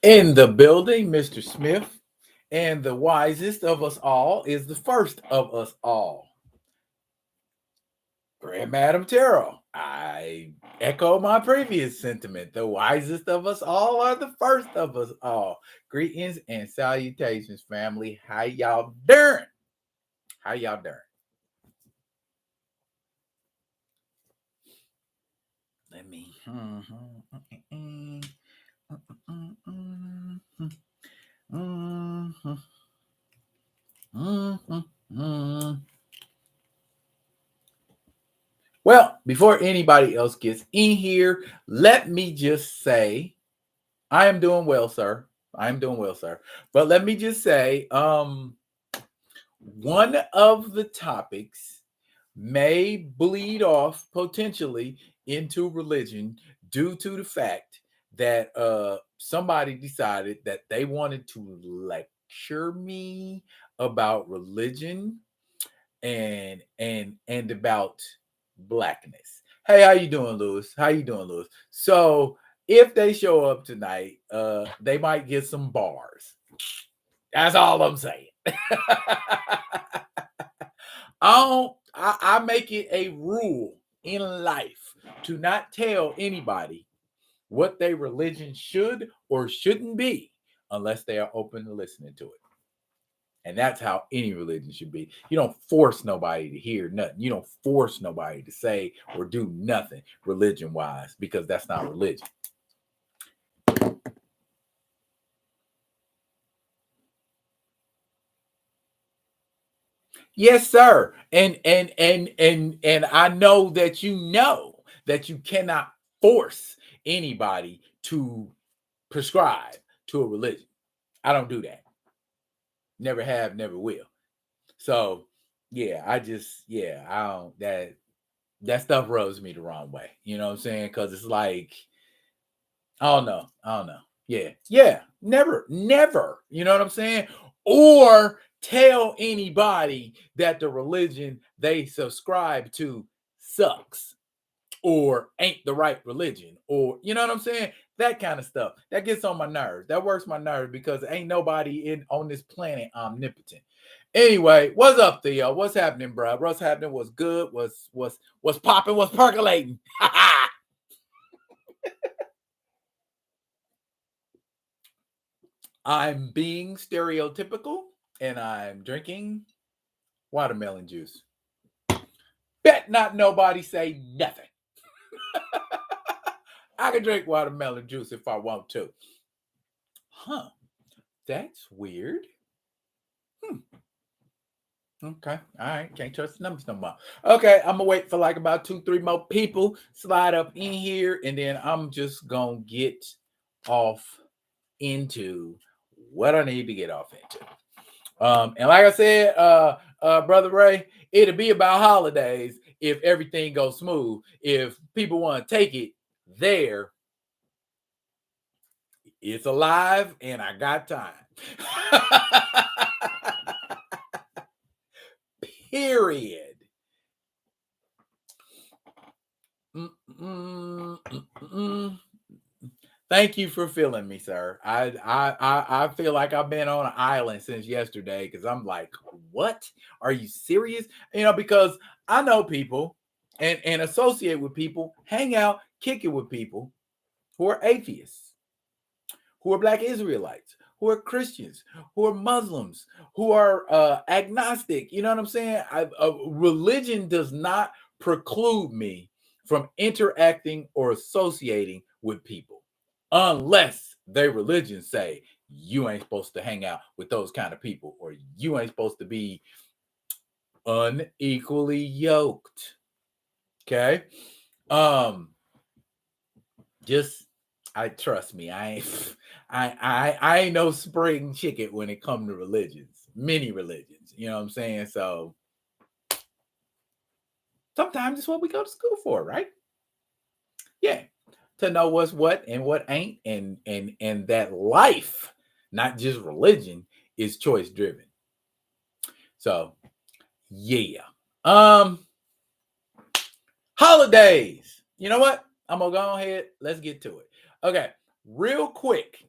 In the building, Mr. Smith, and the wisest of us all is the first of us all. Grand Madam Terrell, I echo my previous sentiment. The wisest of us all are the first of us all. Greetings and salutations, family. How y'all doing? How y'all doing? Let me. Well, before anybody else gets in here, let me just say I am doing well, sir. I am doing well, sir. But let me just say, one of the topics may bleed off potentially into religion due to the fact that somebody decided that they wanted to lecture me about religion and about blackness. Hey, how you doing, Lewis? How you doing, Lewis? So if they show up tonight, they might get some bars. That's all I'm saying. I make it a rule in life to not tell anybody what their religion should or shouldn't be unless they are open to listening to it. And that's how any religion should be. You don't force nobody to hear nothing. You don't force nobody to say or do nothing religion wise because that's not religion. Yes, sir. And I know that you cannot force anybody to prescribe to a religion. I don't do that. Never have, never will. So yeah, I don't that stuff rubs me the wrong way. You know what I'm saying? Because it's like, I don't know. Yeah, never. You know what I'm saying? Or tell anybody that the religion they subscribe to sucks or ain't the right religion, or you know what I'm saying? That kind of stuff. That gets on my nerves. That works my nerves because ain't nobody in on this planet omnipotent. Anyway, what's up, Theo? What's happening, bro? What's happening? What's good? What's popping? What's percolating? I'm being stereotypical and I'm drinking watermelon juice. Bet not nobody say nothing. I can drink watermelon juice if I want to. Huh. That's weird. Hmm. Okay. All right. Can't trust the numbers no more. Okay. I'm gonna wait for like about 2, 3 more people slide up in here, and then I'm just gonna get off into what I need to get off into. And like I said, Brother Ray, it'll be about holidays if everything goes smooth. If people want to take it there, it's alive and I got time. Period. Mm-mm-mm-mm. Thank you for feeling me, sir. I feel like I've been on an island since yesterday because I'm like, what? Are you serious? You know, because I know people and associate with people, hang out, kick it with people who are atheists, who are Black Israelites, who are Christians, who are Muslims, who are agnostic. You know what I'm saying? Religion does not preclude me from interacting or associating with people unless their religion say you ain't supposed to hang out with those kind of people or you ain't supposed to be unequally yoked. Okay. Um, just I trust me, I ain't I ain't no spring chicken when it comes to religions, many religions, you know what I'm saying? So sometimes it's what we go to school for, right? Yeah. To know what's what and what ain't, and that life, not just religion, is choice driven. So yeah. Um Holidays. You know what? I'm gonna go ahead. Let's get to it. Okay, real quick.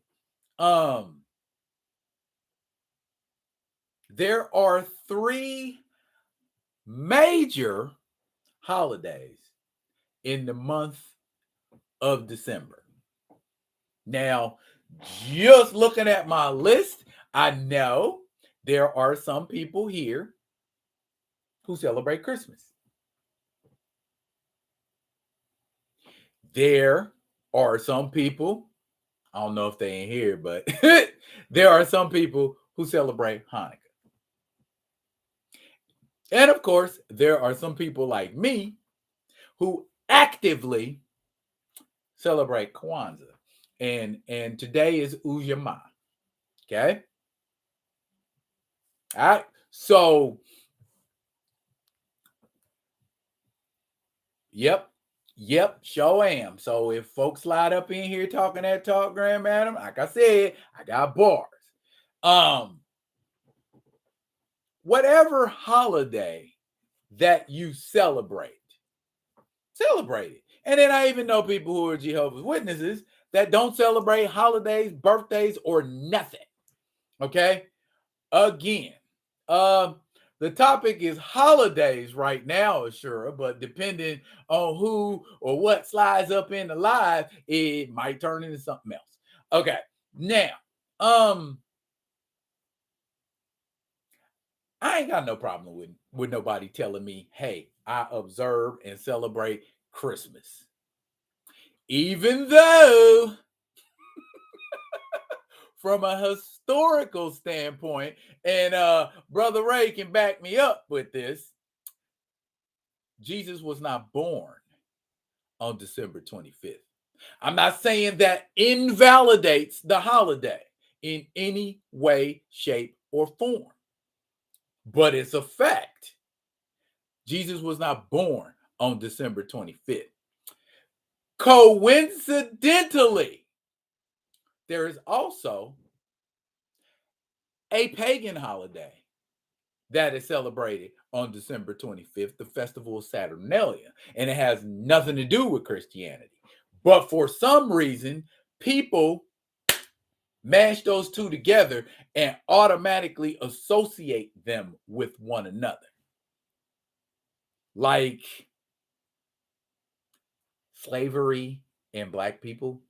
There are 3 major holidays in the month of December. Now, just looking at my list, I know there are some people here who celebrate Christmas. There are some people, I don't know if they ain't here, but there are some people who celebrate Hanukkah. And of course, there are some people like me who actively celebrate Kwanzaa. And today is Ujamaa. Okay. All right. So, yep. Sure am. So if folks slide up in here talking that talk, Grand Madam, like I said, I got bars. Whatever holiday that you celebrate it. And then I even know people who are Jehovah's Witnesses that don't celebrate holidays, birthdays, or nothing. Okay. Again, the topic is holidays right now, Ashura, but depending on who or what slides up in the live, it might turn into something else. Okay. Now, I ain't got no problem with nobody telling me, hey, I observe and celebrate Christmas. Even though, from a historical standpoint, and Brother Ray can back me up with this, Jesus was not born on December 25th. I'm not saying that invalidates the holiday in any way, shape, or form, but it's a fact. Jesus was not born on December 25th. Coincidentally, there is also a pagan holiday that is celebrated on December 25th, the festival of Saturnalia, and it has nothing to do with Christianity. But for some reason, people mash those two together and automatically associate them with one another. Like slavery and black people.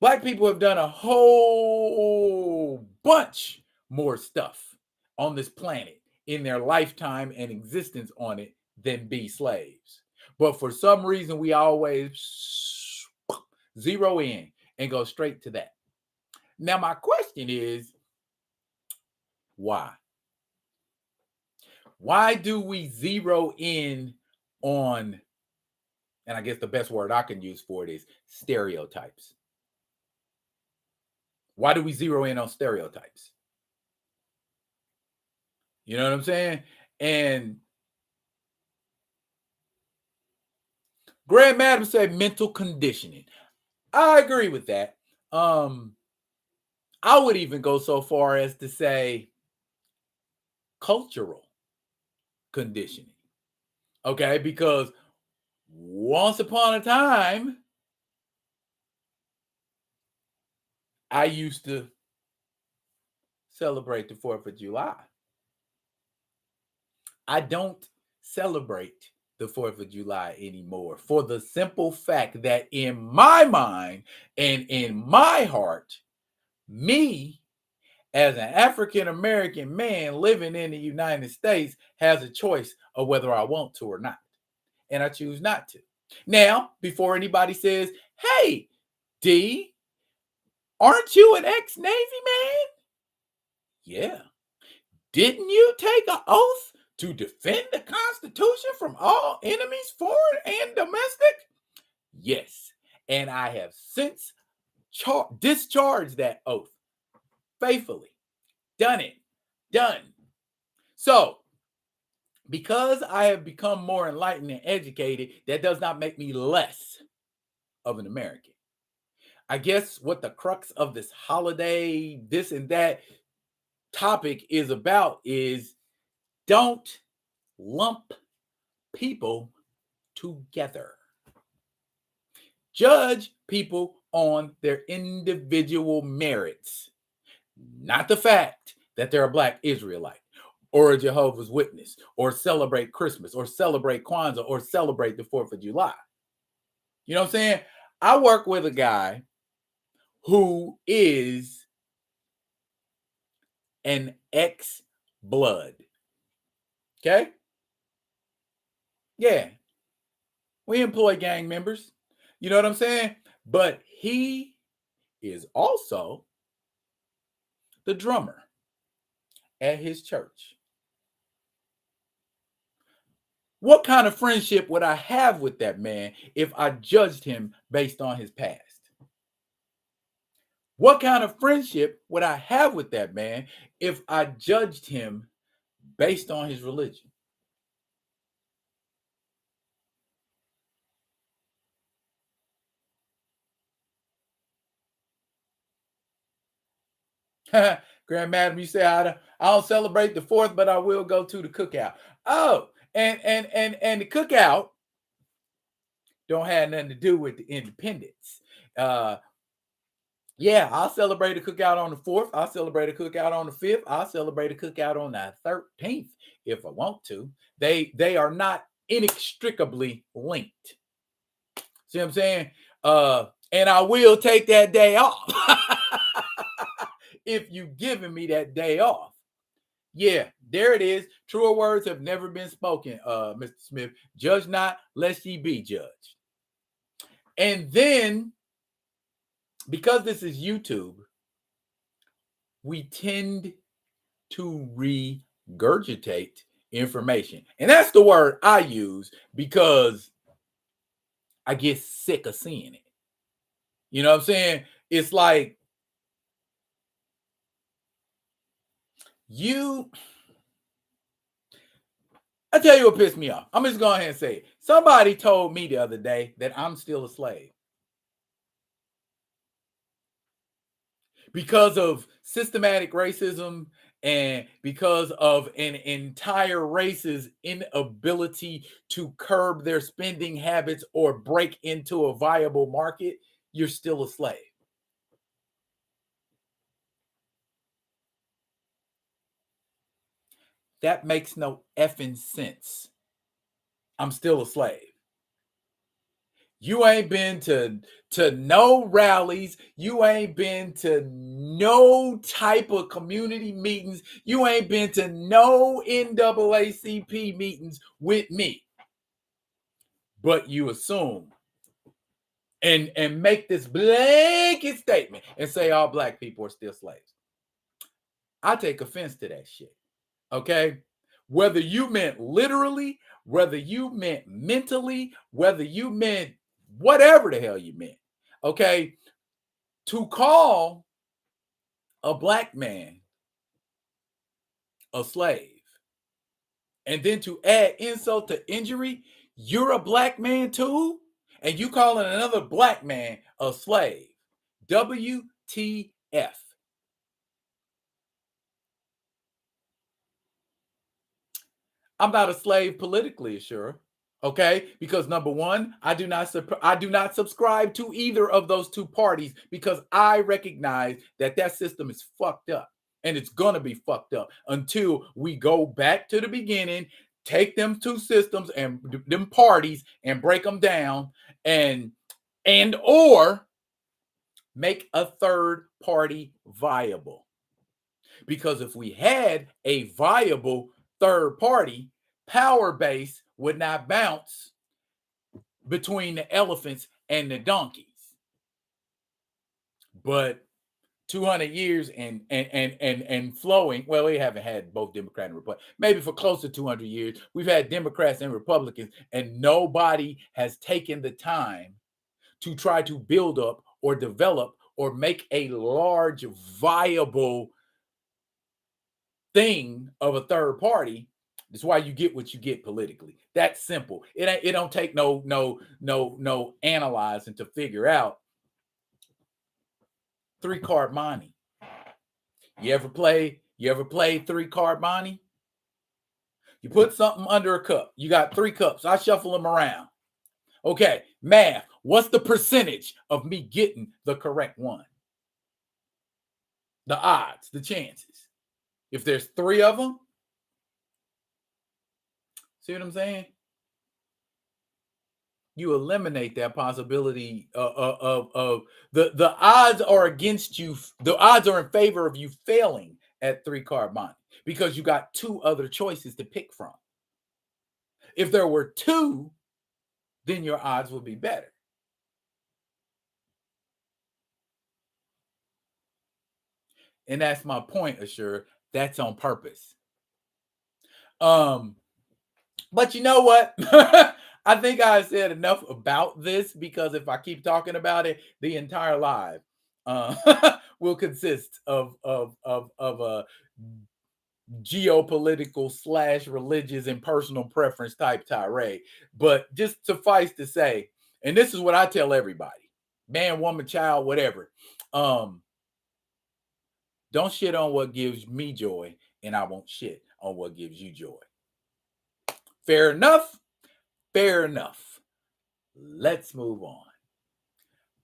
Black people have done a whole bunch more stuff on this planet in their lifetime and existence on it than be slaves. But for some reason, we always zero in and go straight to that. Now, my question is, why? Why do we zero in on, and I guess the best word I can use for it is stereotypes? Why do we zero in on stereotypes? You know what I'm saying? And Grand Madam said mental conditioning. I agree with that. I would even go so far as to say cultural conditioning. Okay, because once upon a time, I used to celebrate the 4th of July. I don't celebrate the 4th of July anymore for the simple fact that in my mind and in my heart, me as an African American man living in the United States has a choice of whether I want to or not. And I choose not to. Now, before anybody says, hey, D, aren't you an ex-Navy man? Yeah. Didn't you take an oath to defend the Constitution from all enemies, foreign and domestic? Yes. And I have since discharged that oath faithfully. Done it. Done. So, because I have become more enlightened and educated, that does not make me less of an American. I guess what the crux of this holiday, this and that topic is about is don't lump people together. Judge people on their individual merits, not the fact that they're a Black Israelite or a Jehovah's Witness or celebrate Christmas or celebrate Kwanzaa or celebrate the 4th of July. You know what I'm saying? I work with a guy who is an ex-blood. Okay? Yeah. We employ gang members. You know what I'm saying? But he is also the drummer at his church. What kind of friendship would I have with that man if I judged him based on his past? What kind of friendship would I have with that man if I judged him based on his religion? Grand Madam, you say I don't celebrate the 4th, but I will go to the cookout. Oh, and the cookout don't have nothing to do with the independence. Yeah, I'll celebrate a cookout on the 4th. I'll celebrate a cookout on the 5th. I'll celebrate a cookout on the 13th if I want to. They are not inextricably linked. See what I'm saying? And I will take that day off if you giving me that day off. Yeah, there it is. Truer words have never been spoken, Mr. Smith. Judge not, lest ye be judged. And then, because this is YouTube, we tend to regurgitate information. And that's the word I use because I get sick of seeing it. You know what I'm saying? It's like I tell you what pissed me off. I'm just going ahead and say it. Somebody told me the other day that I'm still a slave. Because of systematic racism and because of an entire race's inability to curb their spending habits or break into a viable market, you're still a slave. That makes no effing sense. I'm still a slave. You ain't been to no rallies. You ain't been to no type of community meetings. You ain't been to no NAACP meetings with me. But you assume and make this blanket statement and say all Black people are still slaves. I take offense to that shit. Okay? Whether you meant literally, whether you meant mentally, whether you meant whatever the hell you meant. Okay? To call a Black man a slave and then to add insult to injury, you're a Black man too? And you calling another Black man a slave. WTF. I'm not a slave politically, sure. Okay, because number one, I do not subscribe to either of those two parties because I recognize that system is fucked up and it's gonna be fucked up until we go back to the beginning, take them two systems and them parties and break them down and or make a third party viable. Because if we had a viable third party, power base would not bounce between the elephants and the donkeys. But 200 years and flowing, well, we haven't had both Democrat and Republican. Maybe for close to 200 years, we've had Democrats and Republicans, and nobody has taken the time to try to build up or develop or make a large, viable thing of a third party. That's why you get what you get politically. That's simple. It don't take no analyzing to figure out. 3-card money. You ever play 3-card money? You put something under a cup. You got 3 cups. I shuffle them around. Okay, math. What's the percentage of me getting the correct one? The odds, the chances. If there's 3 of them, see what I'm saying? You eliminate that possibility of the odds are against you. The odds are in favor of you failing at 3-card Monte because you got 2 other choices to pick from. If there were 2, then your odds would be better. And that's my point, Assure. That's on purpose. But you know what? I think I said enough about this because if I keep talking about it, the entire live will consist of a geopolitical / religious and personal preference type tirade. But just suffice to say, and this is what I tell everybody, man, woman, child, whatever. Don't shit on what gives me joy, and I won't shit on what gives you joy. Fair enough? Fair enough. Let's move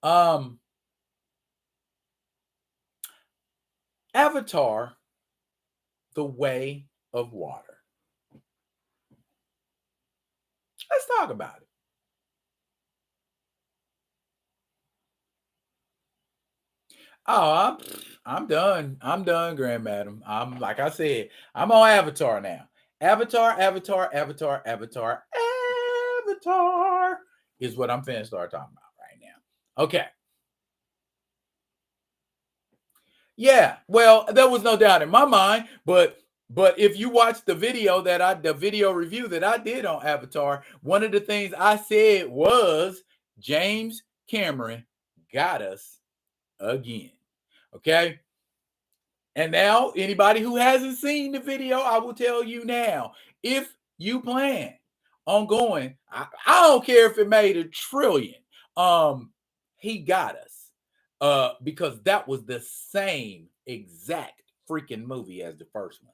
on. Avatar, The Way of Water. Let's talk about it. Oh, I'm done. I'm done, Grand Madam. I'm like I said, I'm on Avatar now. Avatar is what I'm finna start talking about right now. Okay. Yeah, well, there was no doubt in my mind, but if you watch the video the video review that I did on Avatar, one of the things I said was James Cameron got us again. Okay? And now anybody who hasn't seen the video, I will tell you now, if you plan on going, I don't care if it made $1 trillion. He got us. Because that was the same exact freaking movie as the first one.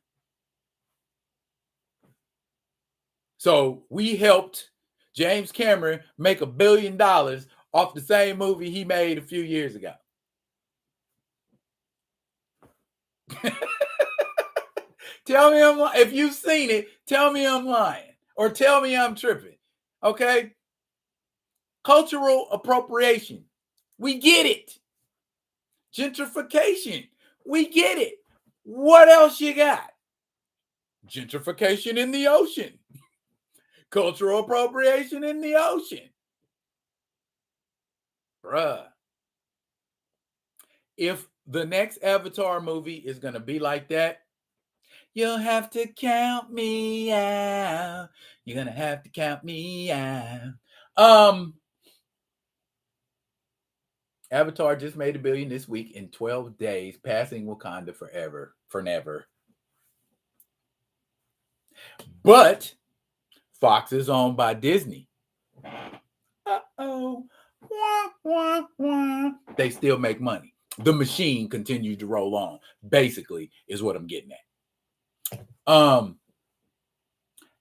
So we helped James Cameron make $1 billion off the same movie he made a few years ago. Tell me I'm lying. If you've seen it, tell me I'm lying or tell me I'm tripping. Okay? Cultural appropriation. We get it. Gentrification. We get it. What else you got? Gentrification in the ocean. Cultural appropriation in the ocean. Bruh. If the next Avatar movie is going to be like that, you'll have to count me out. You're going to have to count me out. Avatar just made $1 billion this week in 12 days, passing Wakanda forever, for never. But Fox is owned by Disney. Uh-oh. Wah, wah, wah. They still make money. The machine continues to roll on, basically, is what I'm getting at.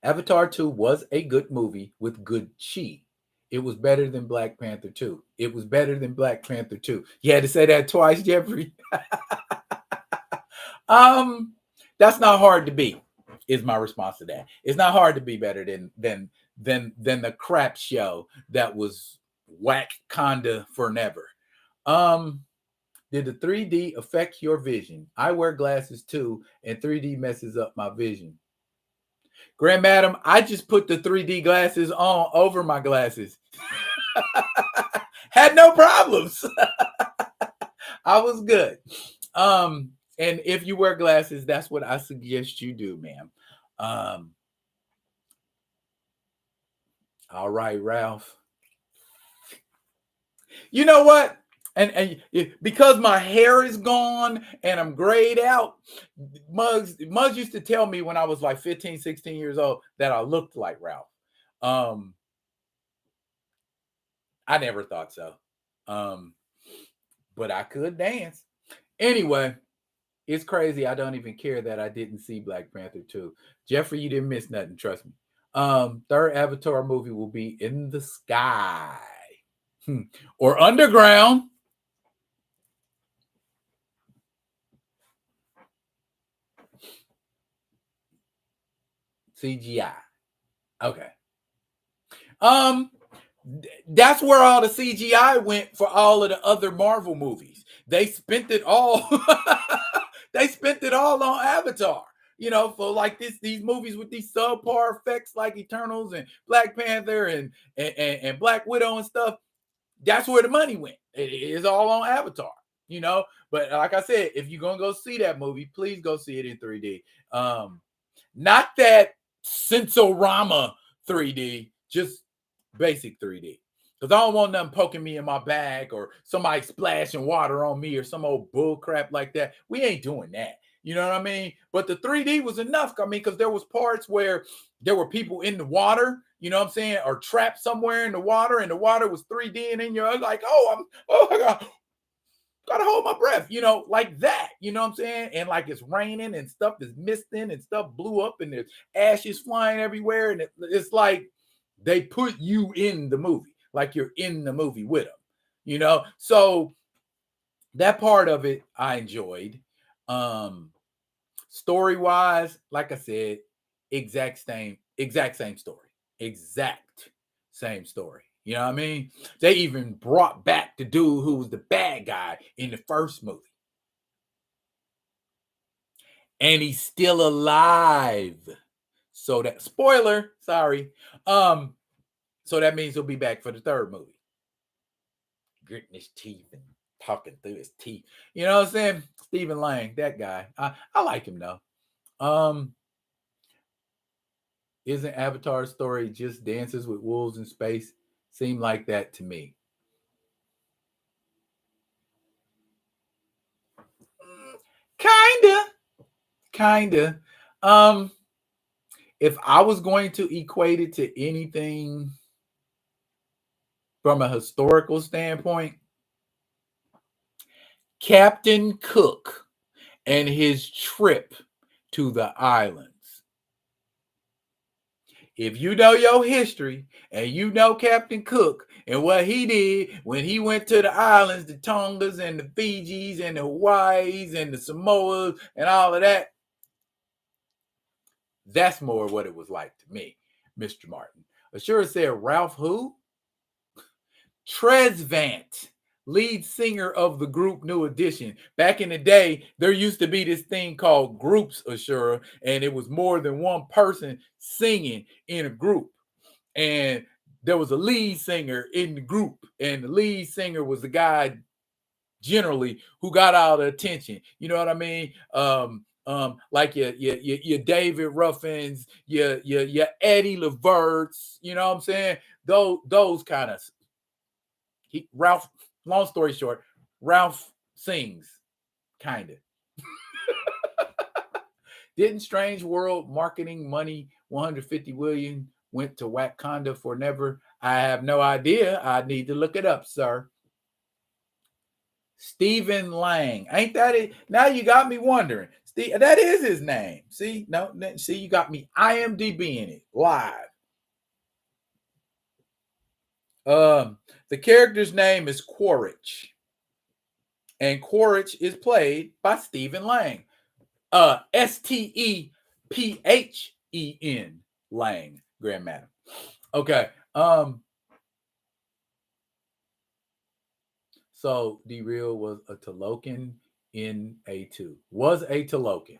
Avatar 2 was a good movie with good chi. It was better than Black Panther 2. It was better than Black Panther 2. You had to say that twice, Jeffrey. That's not hard to be, is my response to that. It's not hard to be better than the crap show that was Wakanda for never. Did the 3D affect your vision? I wear glasses too, and 3D messes up my vision. Grand Madam, I just put the 3D glasses on over my glasses. Had no problems. I was good. And if you wear glasses, that's what I suggest you do, ma'am. All right, Ralph. You know what? And because my hair is gone and I'm grayed out, Muggs used to tell me when I was like 15, 16 years old that I looked like Ralph. I never thought so. But I could dance. Anyway, it's crazy. I don't even care that I didn't see Black Panther 2. Jeffrey, you didn't miss nothing. Trust me. Third Avatar movie will be in the sky. Or underground. CGI. Okay. That's where all the CGI went for all of the other Marvel movies. They spent it all. They spent it all on Avatar. For like these movies with these subpar effects like Eternals and Black Panther and Black Widow and stuff. That's where the money went. It is all on Avatar. But like I said, if you're gonna go see that movie, please go see it in 3D. Not that Sensorama 3D, just basic 3D. Because I don't want nothing poking me in my back or somebody splashing water on me or some old bull crap like that. We ain't doing that. You know what I mean? But the 3D was enough. I mean, because there was parts where there were people in the water, you know what I'm saying, or trapped somewhere in the water, and the water was 3D, and then you're like, oh my God, gotta hold my breath, like that, you know what I'm saying? And like it's raining and stuff is misting and stuff blew up and there's ashes flying everywhere. And it's like they put you in the movie, like you're in the movie with them, So that part of it I enjoyed. Story wise, like I said, exact same story. Exact same story. You know what I mean? They even brought back the dude who was the bad guy in the first movie. And he's still alive. So that spoiler, sorry. So that means he'll be back for the third movie. Gritting his teeth and talking through his teeth. You know what I'm saying? Stephen Lang, that guy. I like him though. Isn't Avatar's story just dances with wolves in space? Seemed like that to me. Kinda. If I was going to equate it to anything from a historical standpoint, Captain Cook and his trip to the islands. If you know your history and you know Captain Cook and what he did when he went to the islands, the Tongas and the Fijis and the Hawaiis and the Samoas and all of that, that's more what it was like to me, Mr. Martin. Ashura said, Ralph who? Tresvant, lead singer of the group New Edition. Back in the day, there used to be this thing called groups, Ashura, and it was more than one person singing in a group. And there was a lead singer in the group, and the lead singer was the guy generally who got all the attention. You know what I mean? Like your David Ruffins, your Eddie Leverts, you know what I'm saying? Those kind of Ralph, long story short, Ralph sings, kind of. Didn't Strange World marketing money 150 million went to Wakanda for never? I have no idea. I need to look it up, sir. Stephen Lang. Ain't that it? Now you got me wondering. That is his name. See, you got me IMDb-ing it live. The character's name is Quaritch. And Quaritch is played by Stephen Lang. Stephen Lang, Grand Madam. Okay. So D-Real was a Talokan in A2. Was a Talokan.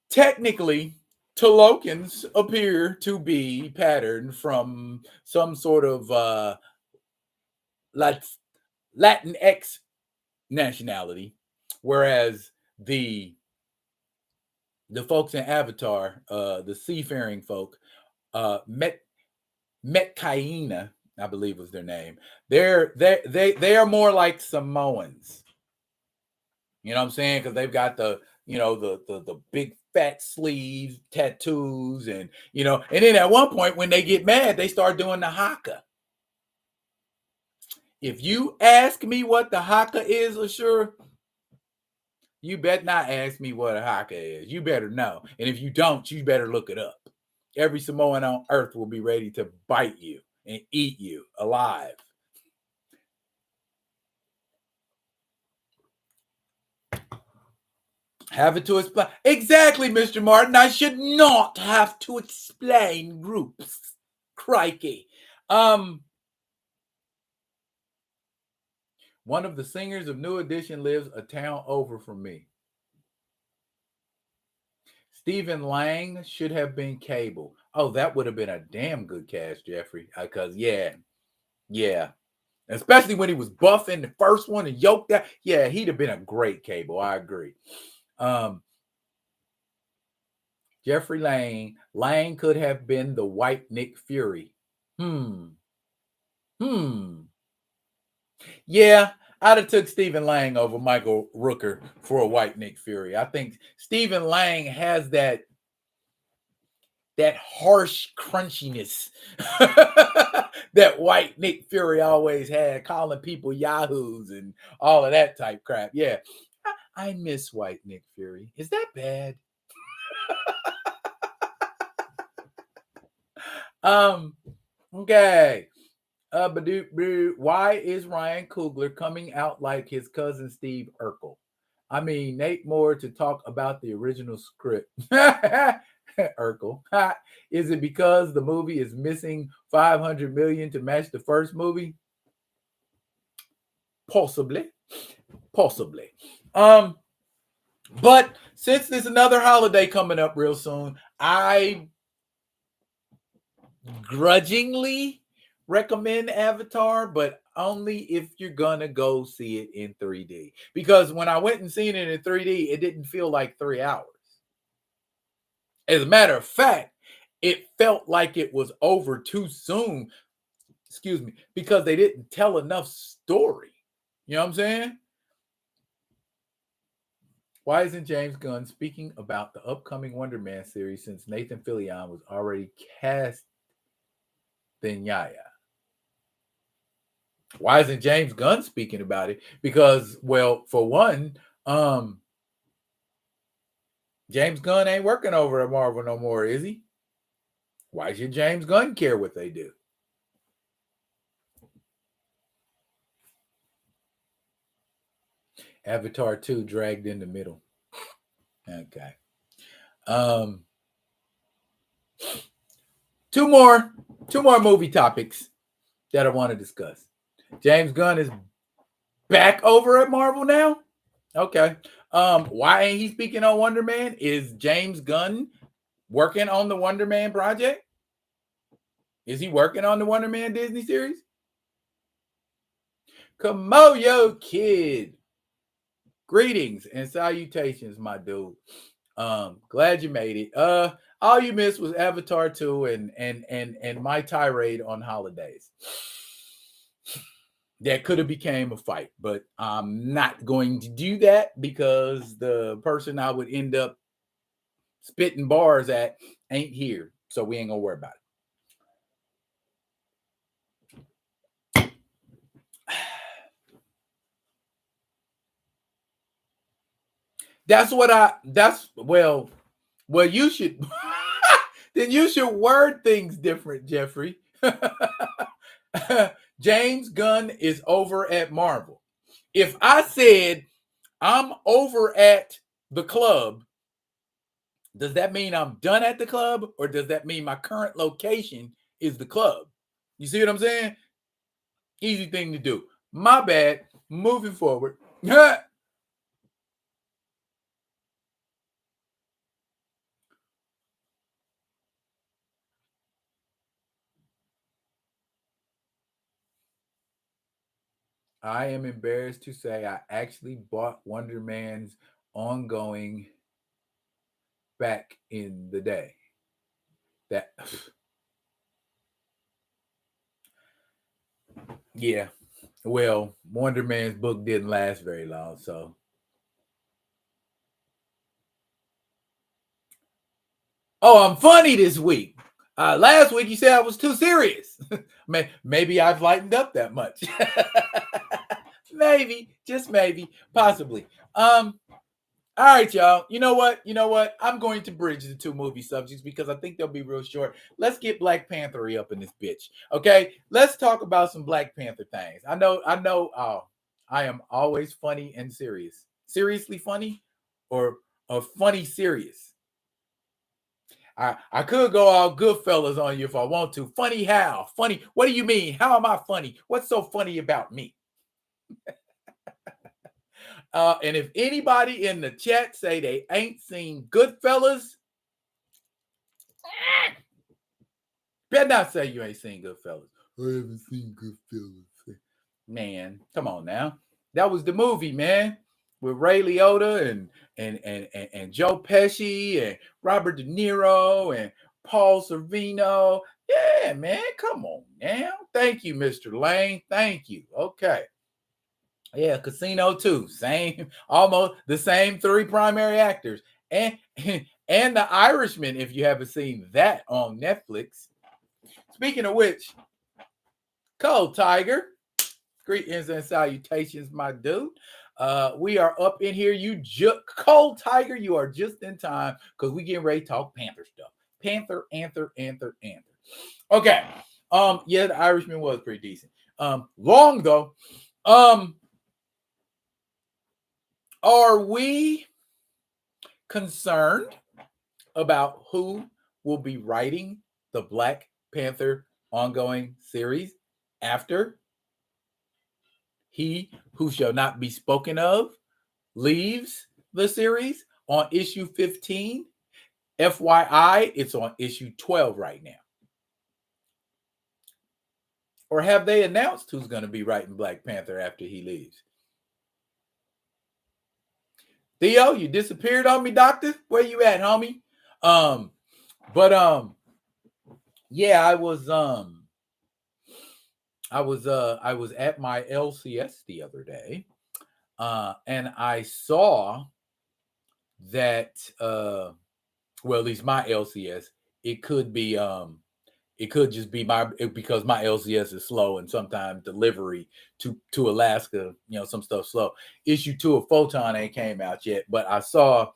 Technically, Talokans appear to be patterned from some sort of Latinx nationality, whereas the folks in Avatar, the seafaring folk, Metcaina, I believe was their name. They are more like Samoans. You know what I'm saying? Because they've got the big fat sleeves, tattoos, and and then at one point when they get mad, they start doing the haka. If you ask me what the haka is, Ashura, you better not ask me what a haka is. You better know. And if you don't, you better look it up. every Samoan on earth will be ready to bite you and eat you alive. Have it to explain. Exactly, Mr. Martin. I should not have to explain groups. Crikey. One of the singers of New Edition lives a town over from me. Stephen Lang should have been Cable. Oh, that would have been a damn good cast, Jeffrey. Because, yeah. Especially when he was buff in the first one and yoked that. Yeah, he'd have been a great Cable. I agree. Jeffrey Lang could have been the white Nick Fury. Yeah, I'd have took Stephen Lang over Michael Rooker for a white Nick Fury. I think Stephen Lang has that harsh crunchiness that white Nick Fury always had, calling people yahoos and all of that type crap. Yeah, I miss white Nick Fury. Is that bad? Okay. Why is Ryan Coogler coming out like his cousin Steve Urkel? I mean, Nate Moore to talk about the original script. Urkel. Is it because the movie is missing $500 million to match the first movie? Possibly. But since there's another holiday coming up real soon, I grudgingly recommend Avatar, but only if you're gonna go see it in 3D. Because when I went and seen it in 3D, it didn't feel like 3 hours. As a matter of fact, it felt like it was over too soon. Excuse me, because they didn't tell enough story. You know what I'm saying? Why isn't James Gunn speaking about the upcoming Wonder Man series since Nathan Fillion was already cast than Yaya? Why isn't James Gunn speaking about it? Because, well, for one, James Gunn ain't working over at Marvel no more, is he? Why should James Gunn care what they do? Avatar 2 dragged in the middle. Okay. Two more movie topics that I want to discuss. James Gunn is back over at Marvel now. Okay. Why ain't he speaking on Wonder Man? Is James Gunn working on the Wonder Man project? Is he working on the Wonder Man Disney series? Kamoyo Kid. Greetings and salutations, my dude. Glad you made it. All you missed was Avatar 2 and my tirade on holidays. That could have became a fight, but I'm not going to do that because the person I would end up spitting bars at ain't here. So we ain't gonna worry about it. Well, you should then you should word things different, Jeffrey. James Gunn is over at Marvel. If I said I'm over at the club, does that mean I'm done at the club, or does that mean my current location is the club? You see what I'm saying? Easy thing to do. My bad. Moving forward. I am embarrassed to say I actually bought Wonder Man's ongoing back in the day. That yeah. Well, Wonder Man's book didn't last very long, so oh, I'm funny this week. Last week you said I was too serious. Maybe I've lightened up that much. Maybe, just maybe, possibly. All right, y'all. You know what? You know what? I'm going to bridge the two movie subjects because I think they'll be real short. Let's get Black Panther up in this bitch. Okay. Let's talk about some Black Panther things. I know. I am always funny and serious. Seriously funny or funny serious. I could go all Goodfellas on you if I want to. Funny how? Funny. What do you mean? How am I funny? What's so funny about me? And if anybody in the chat say they ain't seen Goodfellas, better not say you ain't seen Goodfellas. I haven't seen Goodfellas. Man, come on now. That was the movie, man, with Ray Liotta and Joe Pesci and Robert De Niro and Paul Sorvino. Yeah, man, come on now. Thank you, Mr. Lane. Thank you. Okay. Yeah, Casino too. Same, almost the same three primary actors. And and The Irishman, if you haven't seen that on Netflix. Speaking of which, Cold Tiger, greetings and salutations, my dude. We are up in here. Cold Tiger, you are just in time because we getting ready to talk Panther stuff. Panther. Okay. Yeah, The Irishman was pretty decent. Long though. Are we concerned about who will be writing the Black Panther ongoing series after he who shall not be spoken of leaves the series on issue 15? FYI, it's on issue 12 right now. Or have they announced who's going to be writing Black Panther after he leaves? Theo, you disappeared on me, doctor. Where you at, homie? Yeah, I was at my LCS the other day, and I saw that well, at least my LCS, it could be it could just be because my LCS is slow and sometimes delivery to Alaska, some stuff slow. Issue 2 of Photon ain't came out yet, but I saw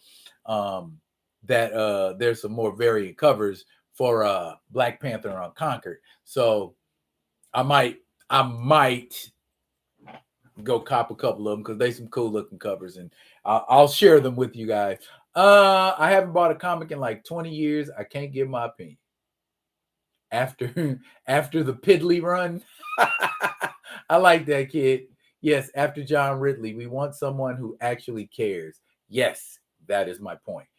that there's some more variant covers for Black Panther Unconquered. So I might go cop a couple of them because they some cool looking covers, and I'll share them with you guys. I haven't bought a comic in like 20 years. I can't give my opinion. After the Piddly run. I like that, kid. Yes, after John Ridley, we want someone who actually cares. Yes, that is my point.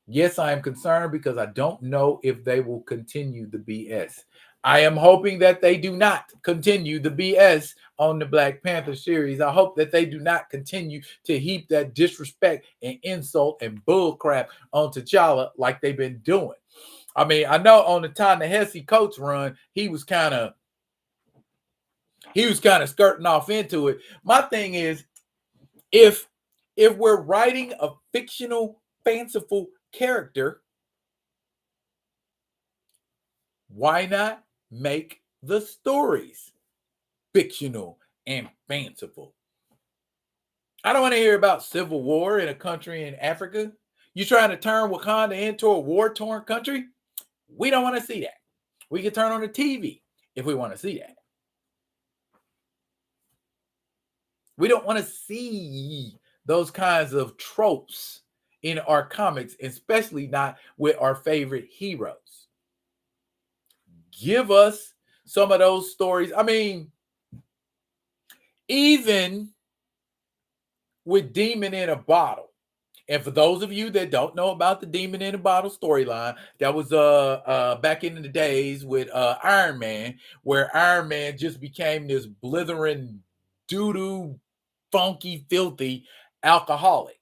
Yes, I am concerned because I don't know if they will continue the BS. I am hoping that they do not continue the BS on the Black Panther series. I hope that they do not continue to heap that disrespect and insult and bullcrap on T'Challa like they've been doing. I mean, I know on the Ta-Nehisi Coates run, he was kind of skirting off into it. My thing is, if we're writing a fictional, fanciful character, why not make the stories fictional and fanciful? I don't want to hear about civil war in a country in Africa. You trying to turn Wakanda into a war-torn country? We don't want to see that. We can turn on the TV if we want to see that. We don't want to see those kinds of tropes in our comics, especially not with our favorite heroes. Give us some of those stories. I mean, even with Demon in a Bottle. And for those of you that don't know about the Demon in a Bottle storyline, that was back in the days with Iron Man, where Iron Man just became this blithering, doo-doo, funky, filthy alcoholic.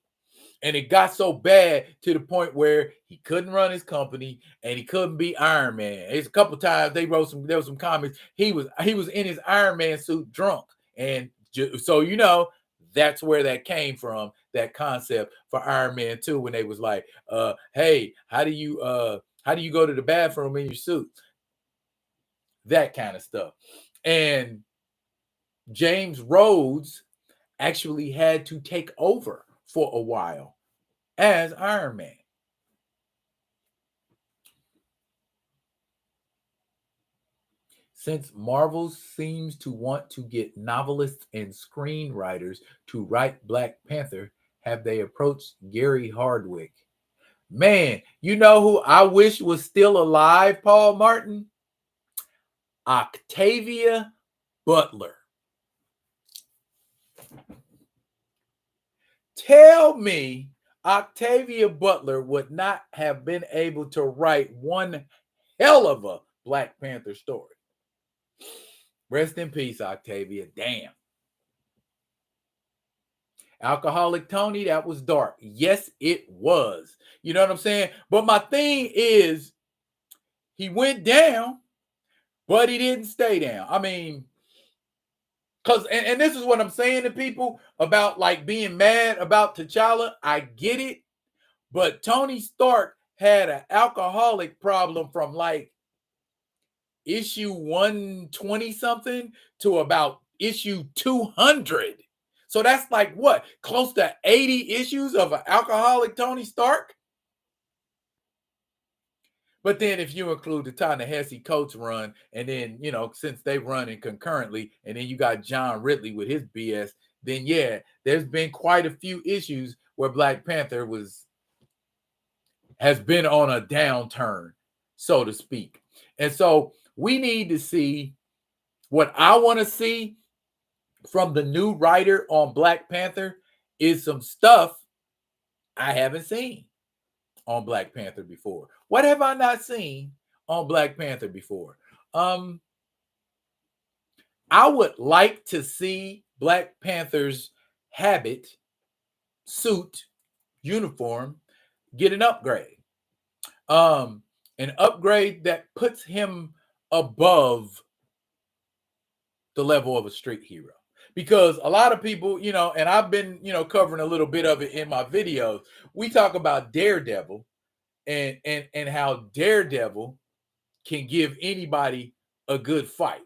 And it got so bad to the point where he couldn't run his company and he couldn't be Iron Man. It's a couple times there was some comics. He was in his Iron Man suit drunk. And so, that's where that came from, that concept for Iron Man 2, when they was like, hey, how do you go to the bathroom in your suit? That kind of stuff. And James Rhodes actually had to take over for a while as Iron Man. Since Marvel seems to want to get novelists and screenwriters to write Black Panther, have they approached Gary Hardwick? Man, you know who I wish was still alive, Paul Martin? Octavia Butler. Tell me Octavia Butler would not have been able to write one hell of a Black Panther story. Rest in peace, Octavia. Damn. Alcoholic Tony, that was dark. Yes, it was. You know what I'm saying? But my thing is, he went down, but he didn't stay down. I mean, because, and this is what I'm saying to people about like being mad about T'Challa. I get it. But Tony Stark had an alcoholic problem from like issue 120 something to about issue 200. So that's like what? Close to 80 issues of an alcoholic Tony Stark? But then if you include the Ta-Nehisi Coates run, and then, you know, since they running concurrently, and then you got John Ridley with his BS, then yeah, there's been quite a few issues where Black Panther has been on a downturn, so to speak. And so we need to see what I want to see from the new writer on Black Panther is some stuff I haven't seen on Black Panther before. What have I not seen on Black Panther before? I would like to see Black Panther's habit, suit, uniform get an upgrade. An upgrade that puts him above the level of a street hero. Because a lot of people, you know, and I've been, you know, covering a little bit of it in my videos. We talk about Daredevil and how Daredevil can give anybody a good fight.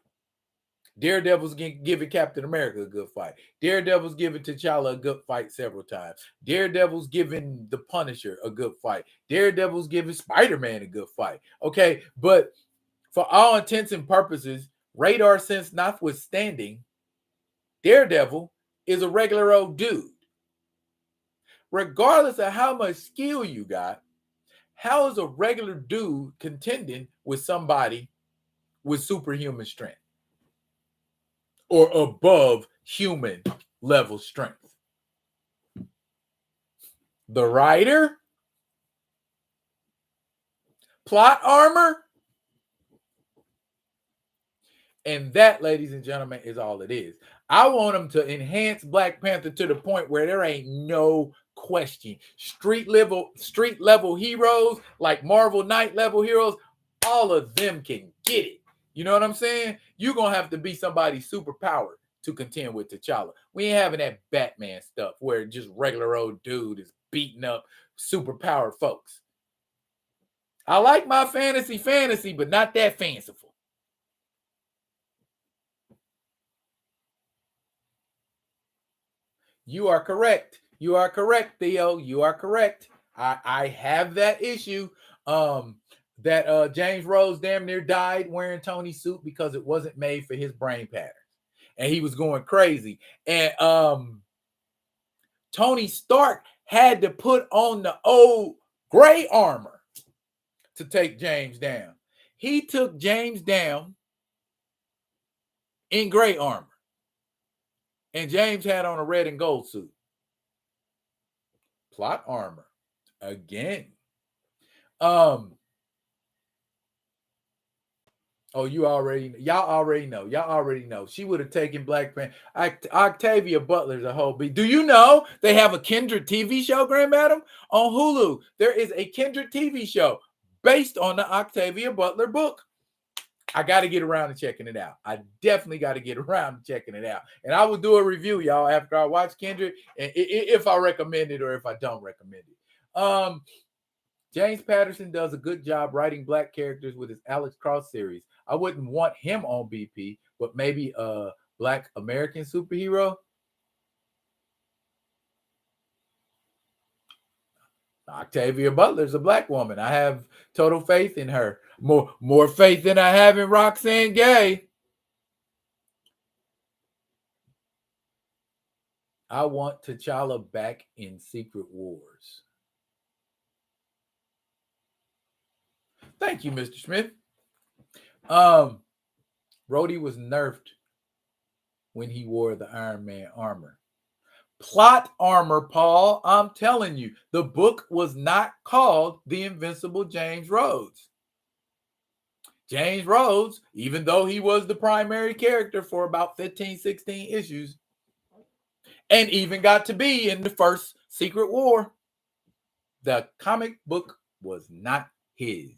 Daredevil's giving Captain America a good fight. Daredevil's giving T'Challa a good fight several times. Daredevil's giving the Punisher a good fight. Daredevil's giving Spider-Man a good fight. Okay, but for all intents and purposes, radar sense notwithstanding, Daredevil is a regular old dude. Regardless of how much skill you got, how is a regular dude contending with somebody with superhuman strength or above human level strength? The writer? Plot armor? And that, ladies and gentlemen, is all it is. I want them to enhance Black Panther to the point where there ain't no question. Street level heroes, like Marvel Knight level heroes, all of them can get it. You know what I'm saying? You're going to have to be somebody super powered to contend with T'Challa. We ain't having that Batman stuff where just regular old dude is beating up super powered folks. I like my fantasy, but not that fanciful. You are correct. You are correct, Theo. You are correct. I have that issue. That James Rhodes damn near died wearing Tony's suit because it wasn't made for his brain pattern. And he was going crazy. And Tony Stark had to put on the old gray armor to take James down. He took James down in gray armor. And James had on a red and gold suit. Plot armor. Again. Oh, y'all already know. She would have taken Black Panther. Octavia Butler's a whole beat. Do you know they have a Kindred TV show, Grand Madam, on Hulu? There is a Kindred TV show based on the Octavia Butler book. I got to get around to checking it out. I definitely got to get around to checking it out. And I will do a review, y'all, after I watch Kindred, and if I recommend it or if I don't recommend it. James Patterson does a good job writing Black characters with his Alex Cross series. I wouldn't want him on BP, but maybe a Black American superhero. Octavia Butler's a black woman. I have total faith in her. More faith than I have in Roxanne Gay. I want T'Challa back in Secret Wars. Thank you, Mr. Smith. Rhodey was nerfed when he wore the Iron Man armor. Plot armor, Paul. I'm telling you, the book was not called The Invincible James Rhodes. James Rhodes, even though he was the primary character for about 15, 16 issues, and even got to be in the first Secret War, the comic book was not his.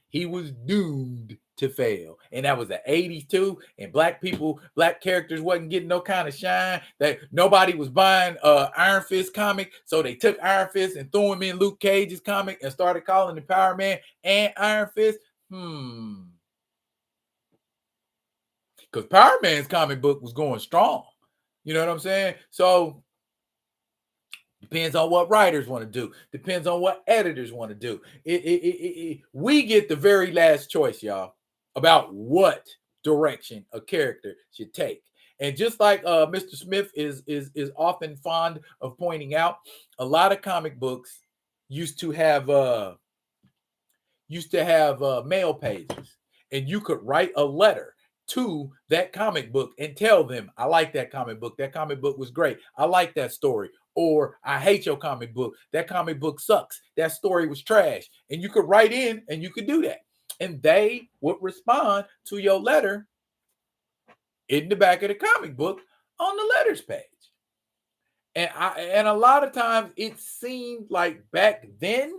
He was doomed to fail. And that was the 80s too. And black characters wasn't getting no kind of shine. That nobody was buying Iron Fist comic. So they took Iron Fist and threw him in Luke Cage's comic and started calling him Power Man and Iron Fist. Because Power Man's comic book was going strong. You know what I'm saying? So depends on what writers want to do. Depends on what editors want to do. We get the very last choice, y'all, about what direction a character should take. And just like Mr. Smith is often fond of pointing out, a lot of comic books used to have mail pages, and you could write a letter to that comic book and tell them, I like that comic book. That comic book was great. I like that story. Or I hate your comic book. That comic book sucks. That story was trash. And you could write in and you could do that. And they would respond to your letter in the back of the comic book on the letters page. And a lot of times it seemed like back then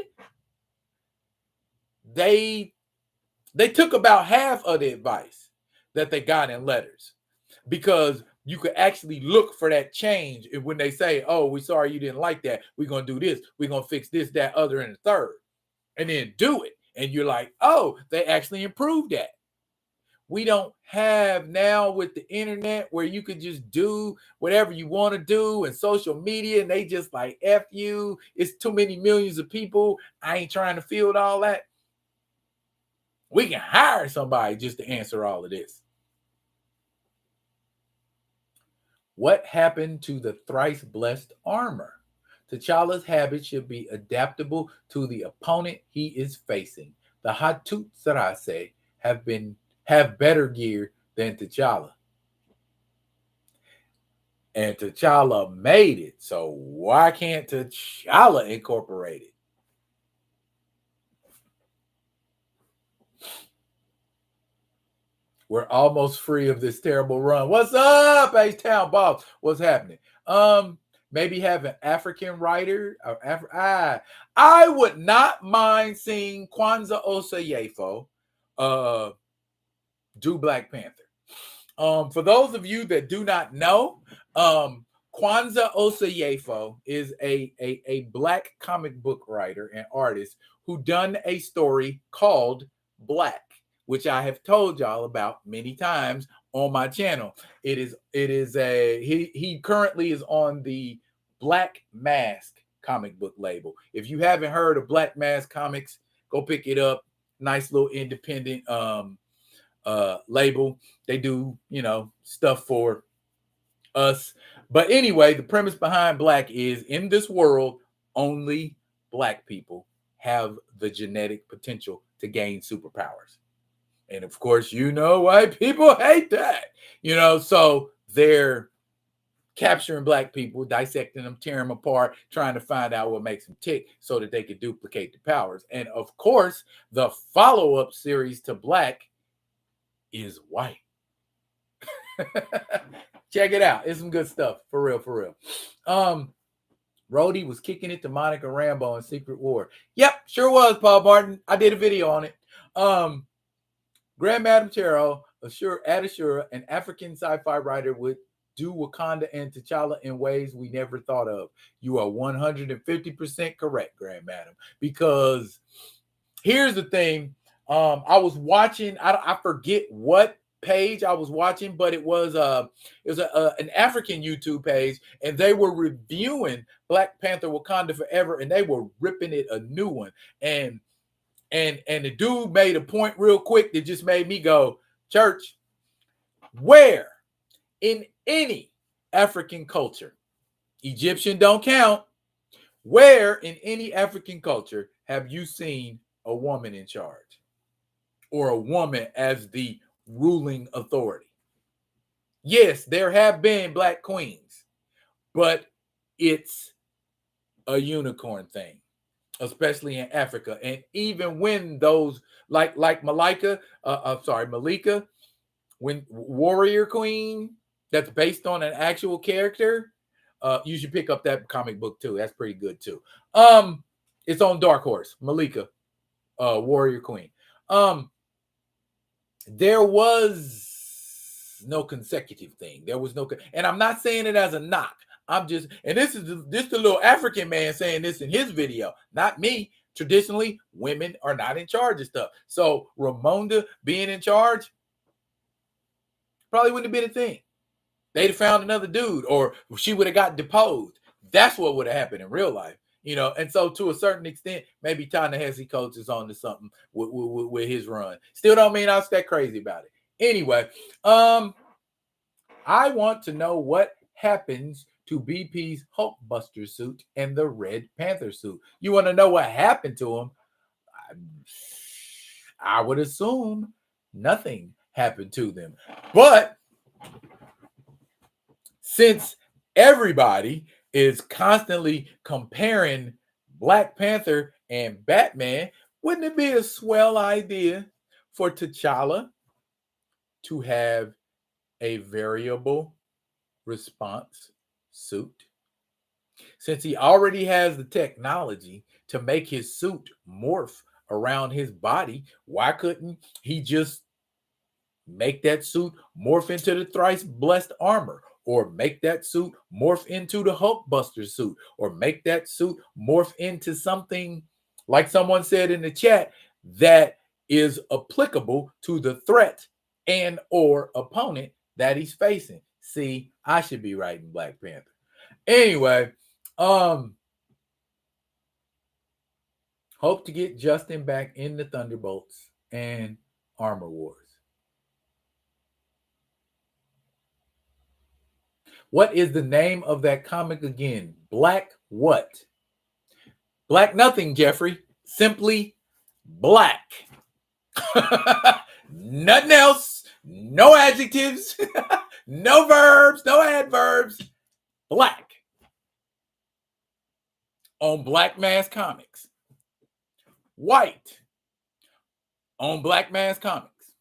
they took about half of the advice that they got in letters, because you could actually look for that change. And when they say, oh, we're sorry you didn't like that, we're going to do this, we're going to fix this, that, other, and the third, and then do it. And you're like, oh, they actually improved that. We don't have now with the internet where you could just do whatever you want to do, and social media, and they just like, F you, it's too many millions of people, I ain't trying to field all that. We can hire somebody just to answer all of this. What happened to the thrice blessed armor? T'Challa's habit should be adaptable to the opponent he is facing. The Hatut Sarase have better gear than T'Challa. And T'Challa made it, so why can't T'Challa incorporate it? We're almost free of this terrible run. What's up, H-Town Boss? What's happening? Maybe have an African writer. I would not mind seeing Kwanzaa Osayefo do Black Panther. For those of you that do not know, Kwanzaa Osayefo is a Black comic book writer and artist who done a story called Black, which I have told y'all about many times on my channel. He currently is on the Black Mask comic book label. If you haven't heard of Black Mask Comics, go pick it up. Nice little independent label. They do, stuff for us. But anyway, the premise behind Black is, in this world, only Black people have the genetic potential to gain superpowers. And of course, white people hate that, so they're capturing Black people, dissecting them, tearing them apart, trying to find out what makes them tick so that they can duplicate the powers. And of course, the follow-up series to Black is white. Check it out. It's some good stuff. For real. Rhodey was kicking it to Monica Rambeau in Secret War. Yep, sure was, Paul Martin. I did a video on it. Grand Madam Chero, Adashura, an African sci-fi writer, would do Wakanda and T'Challa in ways we never thought of. You are 150% correct, Grand Madam. Because here's the thing. I was watching, I forget what page I was watching, but it was an African YouTube page, and they were reviewing Black Panther: Wakanda Forever, and they were ripping it a new one. And the dude made a point real quick that just made me go, church, where in any African culture, Egyptian don't count, where in any African culture have you seen a woman in charge or a woman as the ruling authority? Yes, there have been Black queens, but it's a unicorn thing, especially in Africa. And even when those like Malika, Malika, when Warrior Queen, that's based on an actual character, you should pick up that comic book too. That's pretty good too. It's on Dark Horse, Malika, Warrior Queen. There was no consecutive thing. There was no, and I'm not saying it as a knock. I'm just, and this is the little African man saying this in his video, not me. Traditionally, women are not in charge of stuff. So Ramonda being in charge probably wouldn't have been a thing. They'd have found another dude, or she would have got deposed. That's what would have happened in real life, you know. And so, to a certain extent, maybe Ta-Nehisi Coates is on to something with his run. Still don't mean I was that crazy about it. Anyway, I want to know what happens to BP's Hulkbuster suit and the Red Panther suit. You want to know what happened to him? I would assume nothing happened to them. But since everybody is constantly comparing Black Panther and Batman, wouldn't it be a swell idea for T'Challa to have a variable response suit? Since he already has the technology to make his suit morph around his body, why couldn't he just make that suit morph into the thrice blessed armor, or make that suit morph into the Hulkbuster suit, or make that suit morph into something, like someone said in the chat, that is applicable to the threat and or opponent that he's facing? See, I should be writing Black Panther. Anyway, hope to get Justin back in the Thunderbolts and Armor Wars. What is the name of that comic again? Black what? Black nothing, Jeffrey. Simply black. Nothing else. No adjectives. No verbs. No adverbs. Black. On Black Mass Comics. White. On Black Mass Comics.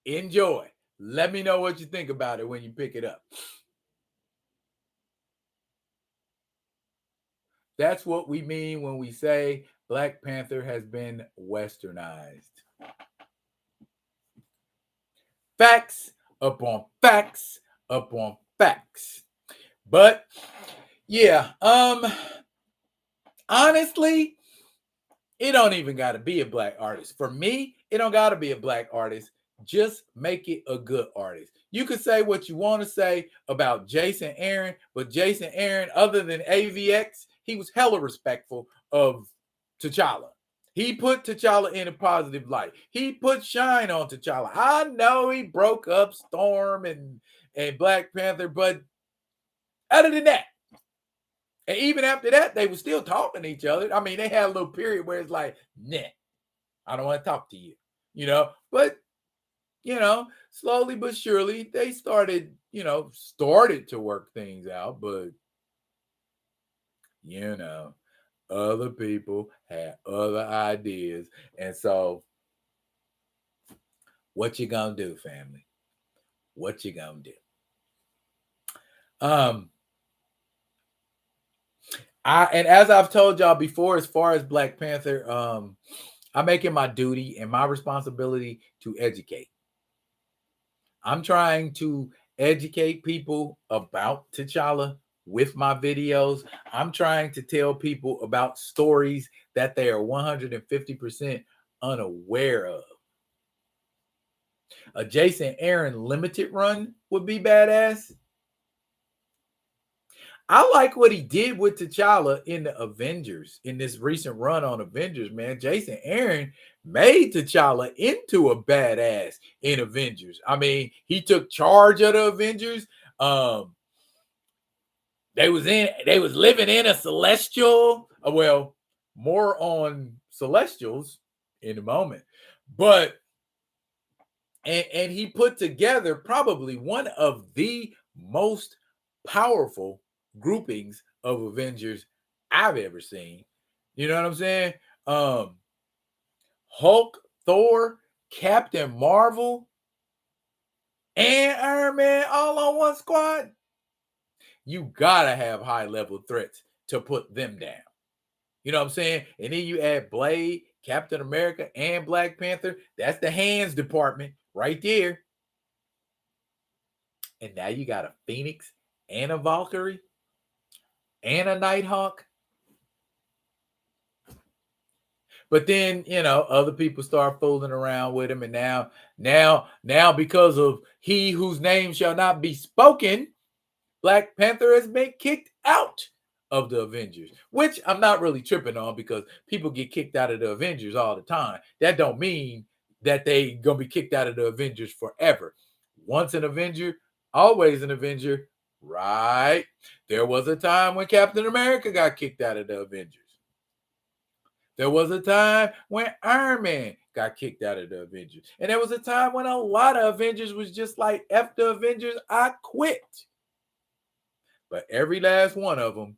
Enjoy. Let me know what you think about it when you pick it up. That's what we mean when we say Black Panther has been westernized. Facts upon facts upon facts. But yeah, honestly, it don't even got to be a Black artist. For me, it don't got to be a Black artist. Just make it a good artist. You could say what you want to say about Jason Aaron, but Jason Aaron, other than AVX, he was hella respectful of T'Challa. He put T'Challa in a positive light. He put shine on T'Challa. I know he broke up Storm and Black Panther, but other than that, and even after that, they were still talking to each other. I mean, they had a little period where it's like, nah, I don't want to talk to you, you know. But, you know, slowly but surely, they started to work things out. But, you know, other people had other ideas. And so, what you gonna do, family? What you gonna do? And as I've told y'all before, as far as Black Panther, I'm making my duty and my responsibility to educate. I'm trying to educate people about T'Challa with my videos. I'm trying to tell people about stories that they are 150% unaware of. A Jason Aaron limited run would be badass. I like what he did with T'Challa in the Avengers, in this recent run on Avengers, man. Jason Aaron made T'Challa into a badass in Avengers. I mean, he took charge of the Avengers. Um, they was living in a celestial. Well, more on Celestials in a moment. But and he put together probably one of the most powerful groupings of Avengers I've ever seen. You know what I'm saying? Um, Hulk, Thor, Captain Marvel, and Iron Man all on one squad. You gotta have high level threats to put them down. You know what I'm saying? And then you add Blade, Captain America, and Black Panther. That's the hands department right there. And now you got a Phoenix and a Valkyrie and a Nighthawk. But then, other people start fooling around with him. And now, because of he whose name shall not be spoken, Black Panther has been kicked out of the Avengers, which I'm not really tripping on because people get kicked out of the Avengers all the time. That don't mean that they gonna be kicked out of the Avengers forever. Once an Avenger, always an Avenger, right? There was a time when Captain America got kicked out of the Avengers. There was a time when Iron Man got kicked out of the Avengers. And there was a time when a lot of Avengers was just like, F the Avengers, I quit. But every last one of them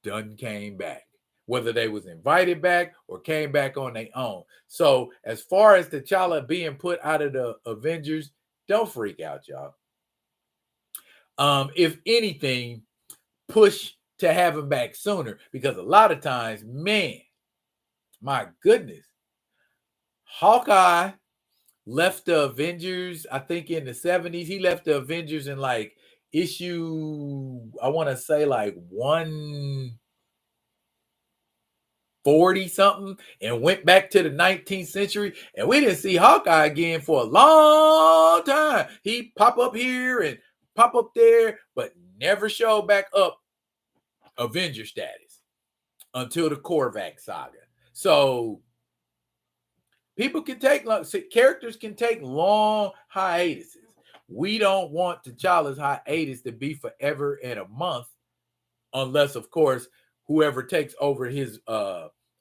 done came back, whether they was invited back or came back on their own. So as far as T'Challa being put out of the Avengers, don't freak out, y'all. If anything, push to have him back sooner, because a lot of times, man, my goodness, Hawkeye left the Avengers, I think in the 70s. He left the Avengers in like issue, I want to say like 140 something, and went back to the 19th century. And we didn't see Hawkeye again for a long time. He pop up here and pop up there, but never showed back up Avenger status until the Korvac saga. So people can take characters can take long hiatuses. We don't want T'Challa's hiatus to be forever and a month, unless, of course, whoever takes over his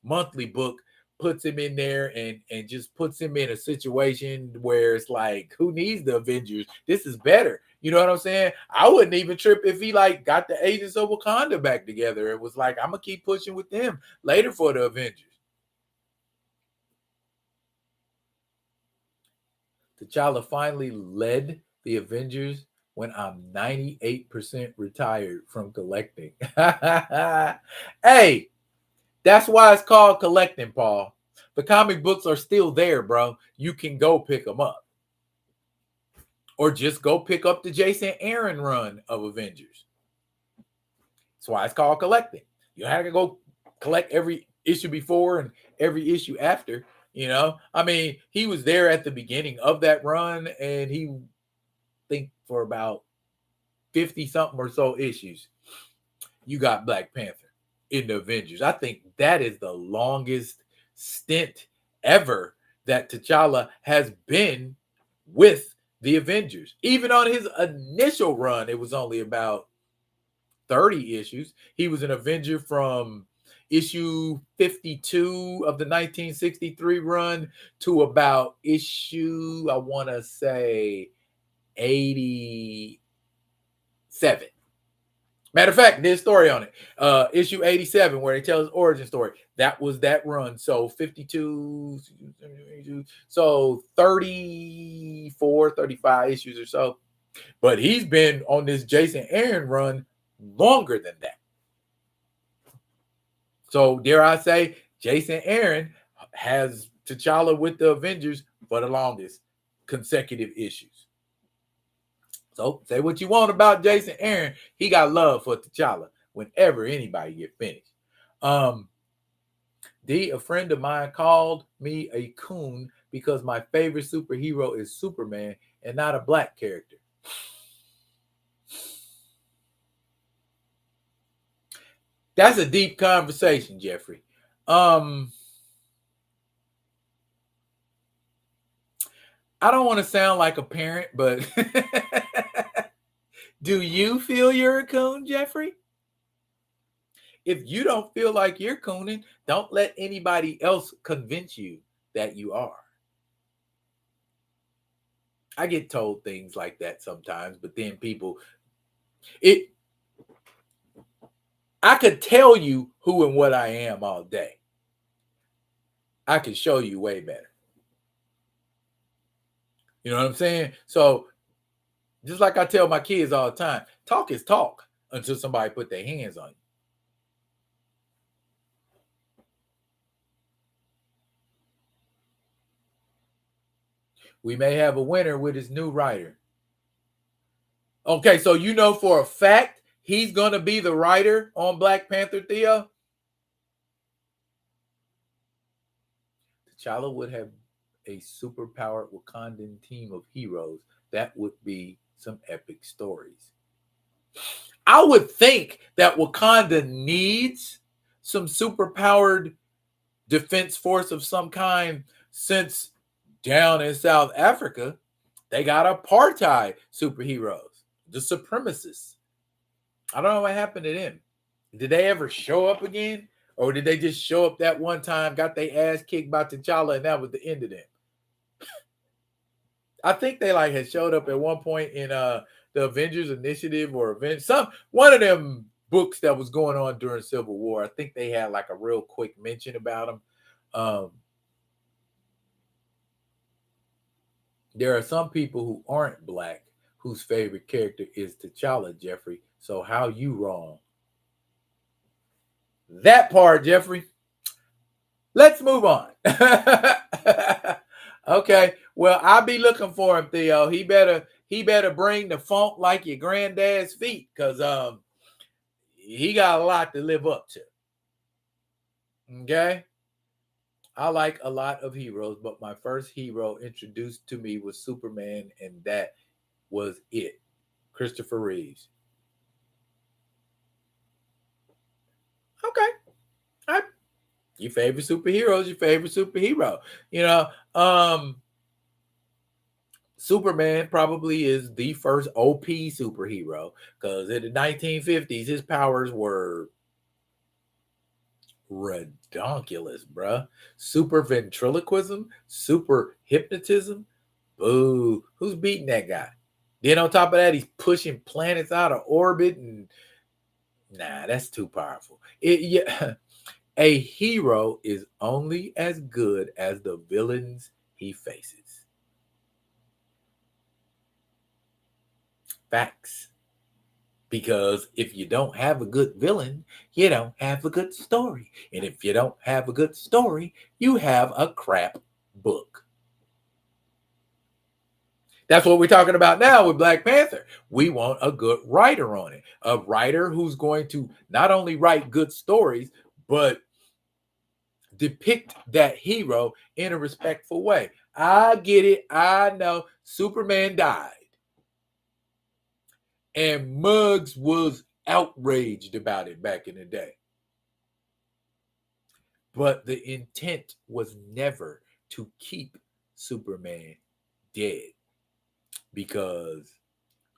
monthly book puts him in there and just puts him in a situation where it's like, who needs the Avengers? This is better. You know what I'm saying? I wouldn't even trip if he like got the Agents of Wakanda back together. It was like, I'm gonna keep pushing with them later for the Avengers. T'Challa finally led the Avengers when I'm 98% retired from collecting. Hey, that's why it's called collecting, Paul. The comic books are still there, bro. You can go pick them up. Or just go pick up the Jason Aaron run of Avengers. That's why it's called collecting. You have to go collect every issue before and every issue after. I mean, he was there at the beginning of that run, and he think for about 50 something or so issues, you got Black Panther in the Avengers. I think that is the longest stint ever that T'Challa has been with the Avengers. Even on his initial run, it was only about 30 issues. He was an Avenger from issue 52 of the 1963 run to about issue, I want to say, 87. Matter of fact, there's a story on it. Issue 87, where they tell his origin story. That was that run. So 52, so 34, 35 issues or so. But he's been on this Jason Aaron run longer than that. So dare I say, Jason Aaron has T'Challa with the Avengers for the longest consecutive issues. So say what you want about Jason Aaron, he got love for T'Challa whenever anybody get finished. A friend of mine called me a coon because my favorite superhero is Superman and not a black character. That's a deep conversation, Jeffrey. I don't want to sound like a parent, but do you feel you're a coon, Jeffrey? If you don't feel like you're cooning, don't let anybody else convince you that you are. I get told things like that sometimes, but then I could tell you who and what I am all day. I can show you way better. You know what I'm saying? So just like I tell my kids all the time, talk is talk until somebody put their hands on you. We may have a winner with his new writer. Okay, so you know for a fact he's going to be the writer on Black Panther, Theo? T'Challa would have a superpowered Wakandan team of heroes. That would be some epic stories. I would think that Wakanda needs some superpowered defense force of some kind, since down in South Africa, they got apartheid superheroes, the supremacists. I don't know what happened to them. Did they ever show up again? Or did they just show up that one time, got their ass kicked by T'Challa, and that was the end of them? I think they like had showed up at one point in the Avengers Initiative or one of them books that was going on during Civil War. I think they had like a real quick mention about them. There are some people who aren't black whose favorite character is T'Challa, Jeffrey. So how you wrong? That part, Jeffrey. Let's move on. Okay. Well, I'll be looking for him, Theo. He better bring the funk like your granddad's feet, because he got a lot to live up to. Okay. I like a lot of heroes, but my first hero introduced to me was Superman, and that was it. Christopher Reeves. Okay. Your favorite superhero is your favorite superhero. You know, Superman probably is the first OP superhero, because in the 1950s, his powers were redonkulous, bruh. Super ventriloquism, super hypnotism. Boo. Who's beating that guy? Then on top of that, he's pushing planets out of orbit, and nah, that's too powerful. A hero is only as good as the villains he faces. Facts. Because if you don't have a good villain, you don't have a good story. And if you don't have a good story, you have a crap book. That's what we're talking about now with Black Panther. We want a good writer on it. A writer who's going to not only write good stories, but depict that hero in a respectful way. I get it. I know Superman died. And Muggs was outraged about it back in the day. But the intent was never to keep Superman dead, because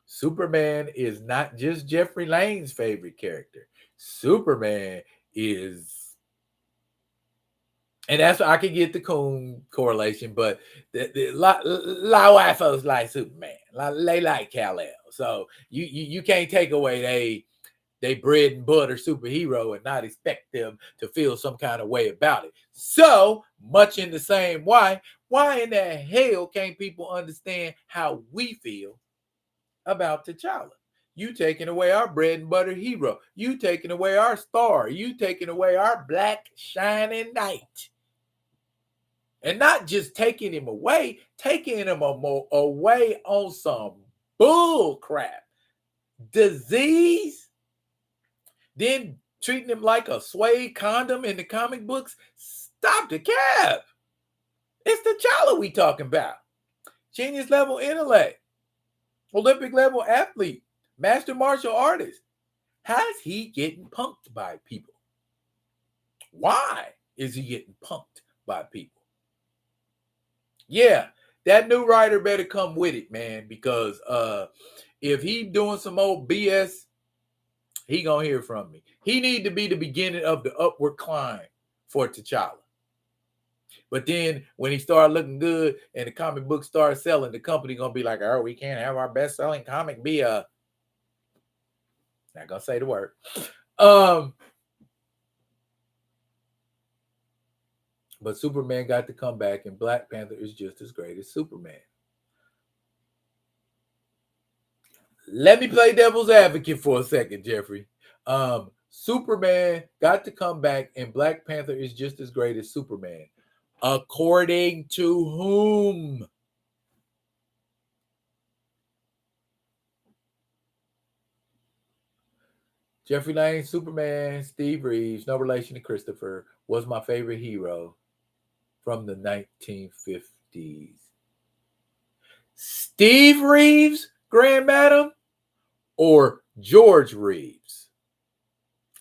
Superman is not just Jeffrey Lane's favorite character. Superman is, and that's why I could get the coon correlation, but a lot of white folks like Superman. They like Kal-El. So you can't take away they bread and butter superhero and not expect them to feel some kind of way about it. So much in the same way, why in the hell can't people understand how we feel about T'Challa? You taking away our bread and butter hero. You taking away our star. You taking away our black shining knight. And not just taking him away, taking him away on some bull crap. Disease, then treating him like a suede condom in the comic books. Stop the cap. It's T'Challa we talking about. Genius level intellect, Olympic level athlete, master martial artist. How is he getting punked by people? Why is he getting punked by people? Yeah, that new writer better come with it, man, because if he doing some old BS, he gonna hear from me. He need to be the beginning of the upward climb for T'Challa. But then when he started looking good and the comic book started selling, the company gonna be like, "Oh, we can't have our best-selling comic be a." Not gonna say the word. But Superman got to come back, and Black Panther is just as great as Superman. Let me play devil's advocate for a second, Jeffrey. Superman got to come back, and Black Panther is just as great as Superman. According to whom? Jeffrey Lane, Superman, Steve Reeves, no relation to Christopher, was my favorite hero from the 1950s. Steve Reeves, Grand Madam, or George Reeves?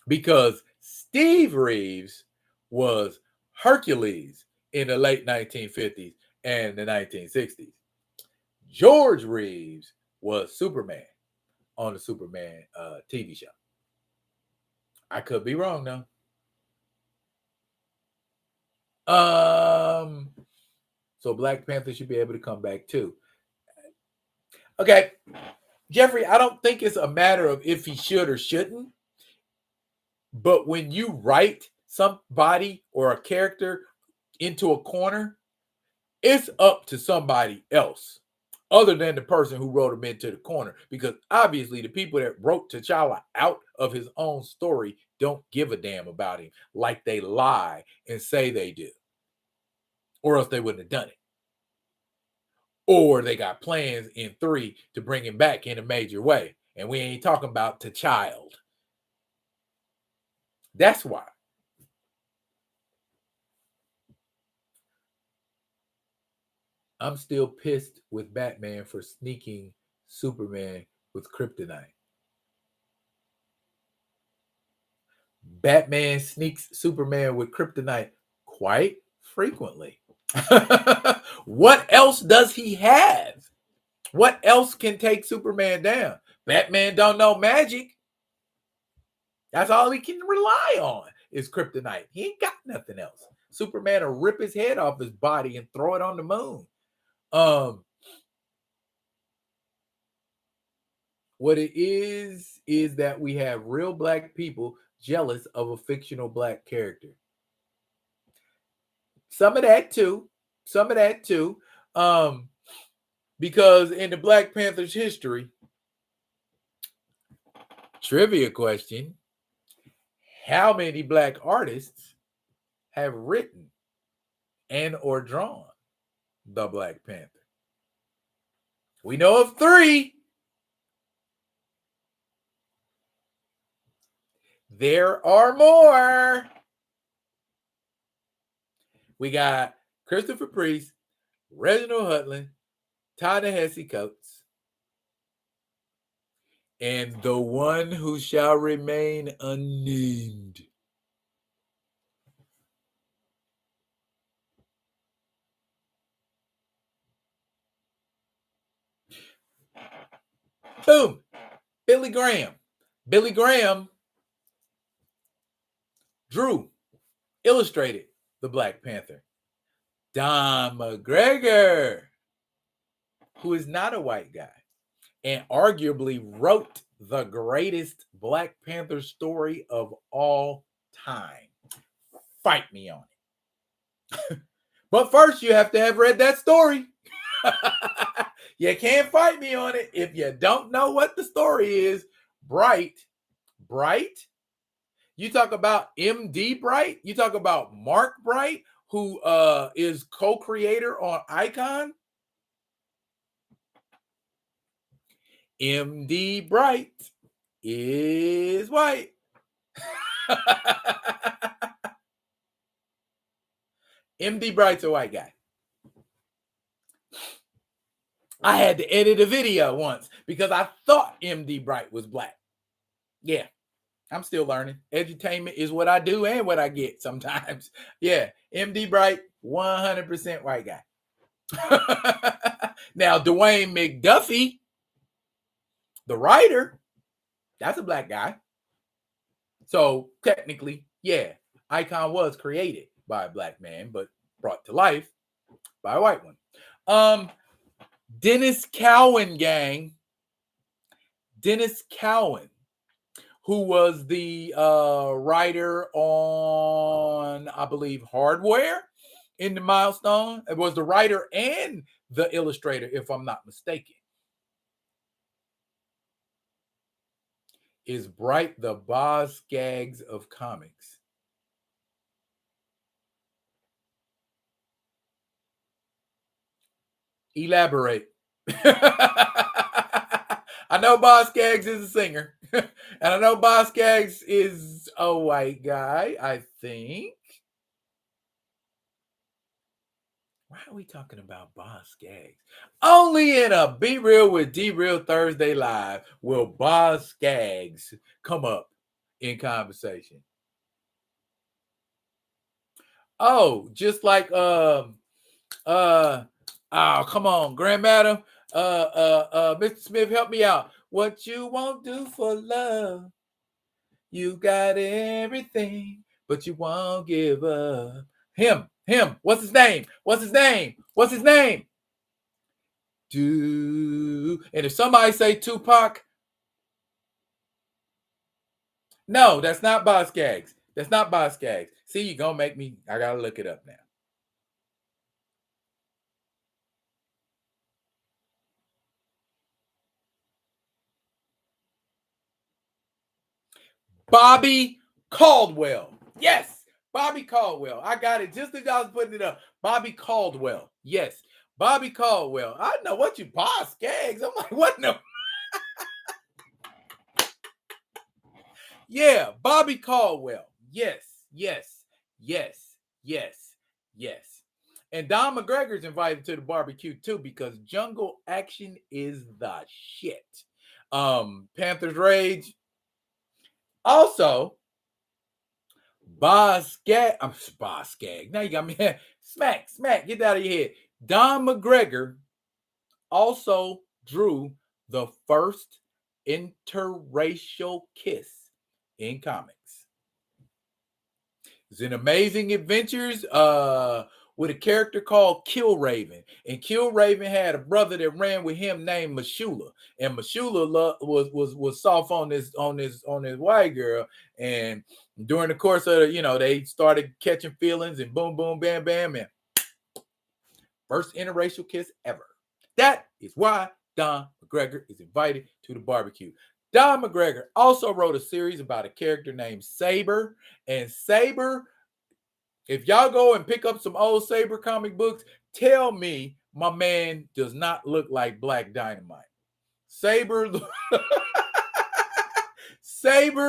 Because Steve Reeves was Hercules in the late 1950s and the 1960s. George Reeves was Superman on the Superman TV show. I could be wrong though. So Black Panther should be able to come back too. Okay, Jeffrey, I don't think it's a matter of if he should or shouldn't. But when you write somebody or a character into a corner, it's up to somebody else other than the person who wrote him into the corner. Because obviously, the people that wrote T'Challa out of his own story don't give a damn about him like they lie and say they do, or else they wouldn't have done it. Or they got plans in 3 to bring him back in a major way. And we ain't talking about T'Child. That's why. I'm still pissed with Batman for sneaking Superman with kryptonite. Batman sneaks Superman with kryptonite quite frequently. What else does he have? What else can take Superman down? Batman don't know magic. That's all he can rely on is kryptonite. He ain't got nothing else. Superman will rip his head off his body and throw it on the moon. What it is that we have real black people jealous of a fictional black character. Some of that too. Because in the Black Panther's history, trivia question, how many black artists have written and or drawn the Black Panther? We know of 3. There are more. We got Christopher Priest, Reginald Hudlin, Ta-Nehisi Coates, and the one who shall remain unnamed. Boom. Billy Graham. Billy Graham drew, illustrated the Black Panther. Don McGregor, who is not a white guy and arguably wrote the greatest Black Panther story of all time. Fight me on it. But first, you have to have read that story. You can't fight me on it if you don't know what the story is. Bright. You talk about MD Bright. You talk about Mark Bright, who is co-creator on Icon. MD Bright is white. MD Bright's a white guy. I had to edit a video once because I thought MD Bright was black. Yeah, I'm still learning. Edutainment is what I do and what I get sometimes. Yeah, MD Bright, 100% white guy. Now, Dwayne McDuffie, the writer, that's a black guy. So technically, yeah, Icon was created by a black man, but brought to life by a white one. Dennis Cowan gang. Dennis Cowan, who was the writer on, I believe, Hardware in the Milestone. It was the writer and the illustrator, if I'm not mistaken. Is Bright the Boz Scaggs of comics? Elaborate. I know Boz Scaggs is a singer. And I know Boz Scaggs is a white guy, I think. Why are we talking about Boz Scaggs? Only in a Be Real with D Real Thursday Live will Boz Scaggs come up in conversation. Oh, just like oh, come on, Grand Madam. Mr. Smith, help me out. What you won't do for love, you got everything, but you won't give up. Him. What's his name? Do. And if somebody say Tupac, no, that's not Boz Scaggs. See, you're gonna make me. I gotta look it up now. Bobby Caldwell. Yes, Bobby Caldwell. I got it just as I was putting it up. Bobby Caldwell. Yes, Bobby Caldwell. I know what you Boz Scaggs. I'm like, what no? Yeah, Bobby Caldwell. Yes. And Don McGregor's invited to the barbecue too because jungle action is the shit. Panther's Rage. Also, Boz Scaggs. I'm Boz Scaggs. Now you got me. Smack. Get out of your head. Don McGregor also drew the first interracial kiss in comics. It's in Amazing Adventures with a character called Killraven. And Killraven had a brother that ran with him named Mashula. And Mashula was soft on this white girl. And during the course of they started catching feelings and boom, boom, bam, bam, and first interracial kiss ever. That is why Don McGregor is invited to the barbecue. Don McGregor also wrote a series about a character named Saber. And Saber, if y'all go and pick up some old Saber comic books, tell me my man does not look like Black Dynamite. Saber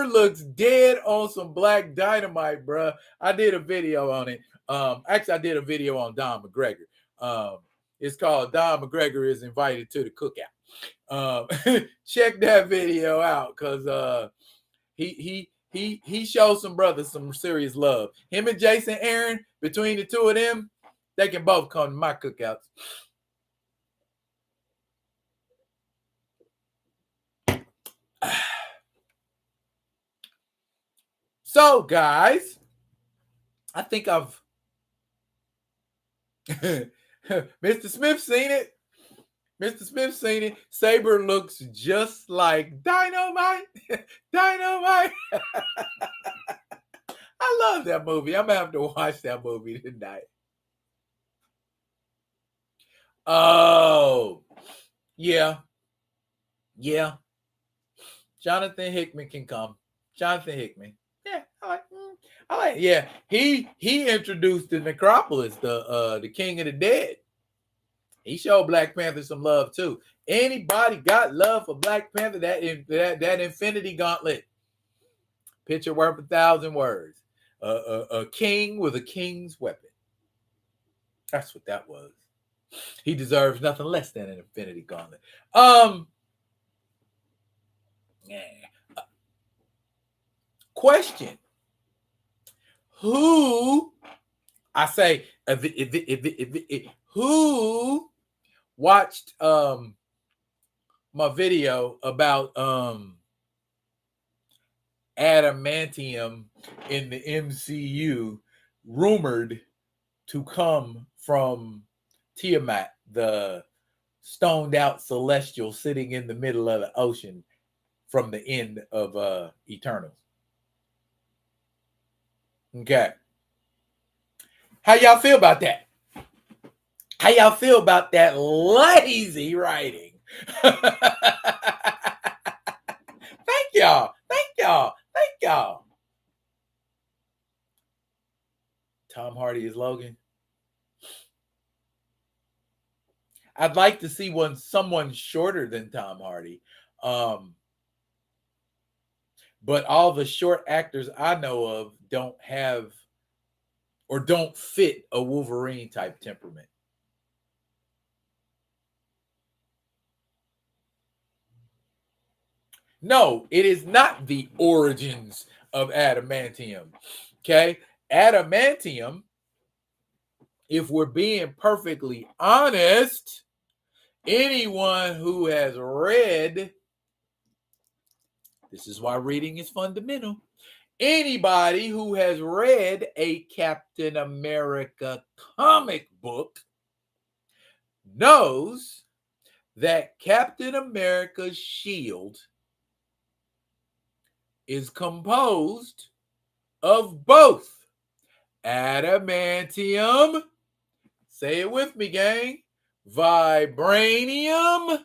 looks dead on some Black Dynamite, bruh. I did a video on it. Actually, I did a video on Don McGregor. It's called Don McGregor is Invited to the Cookout. Check that video out because he shows some brothers some serious love. Him and Jason Aaron, between the two of them, they can both come to my cookouts. So, guys, I think I've Mr. Smith seen it. Saber looks just like Dynamite. I love that movie. I'm gonna have to watch that movie tonight. Oh, yeah. Jonathan Hickman can come. Jonathan Hickman. Yeah, I like. Yeah, he introduced the Necropolis, the King of the Dead. He showed Black Panther some love too. Anybody got love for Black Panther? That Infinity Gauntlet. Picture worth 1,000 words. A king with a king's weapon. That's what that was. He deserves nothing less than an Infinity Gauntlet. Question: Who? I say, who watched my video about adamantium in the MCU, rumored to come from Tiamat, the stoned out celestial sitting in the middle of the ocean from the end of Eternals. Okay. How y'all feel about that? How y'all feel about that lazy writing? Thank y'all. Thank y'all. Thank y'all. Tom Hardy is Logan. I'd like to see someone shorter than Tom Hardy. But all the short actors I know of don't have or don't fit a Wolverine type temperament. No, it is not the origins of adamantium. Okay? Adamantium, if we're being perfectly honest, anyone who has read, this is why reading is fundamental. Anybody who has read a Captain America comic book knows that Captain America's shield is composed of both adamantium, say it with me, gang, vibranium,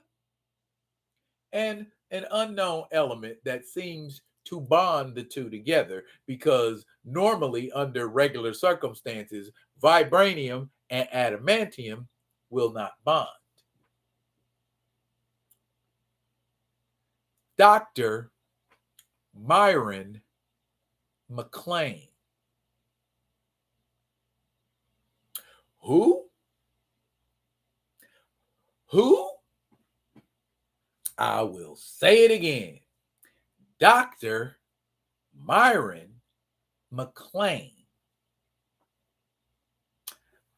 and an unknown element that seems to bond the two together, because normally under regular circumstances, vibranium and adamantium will not bond. Dr. Myron McClain. Who? I will say it again. Dr. Myron McClain.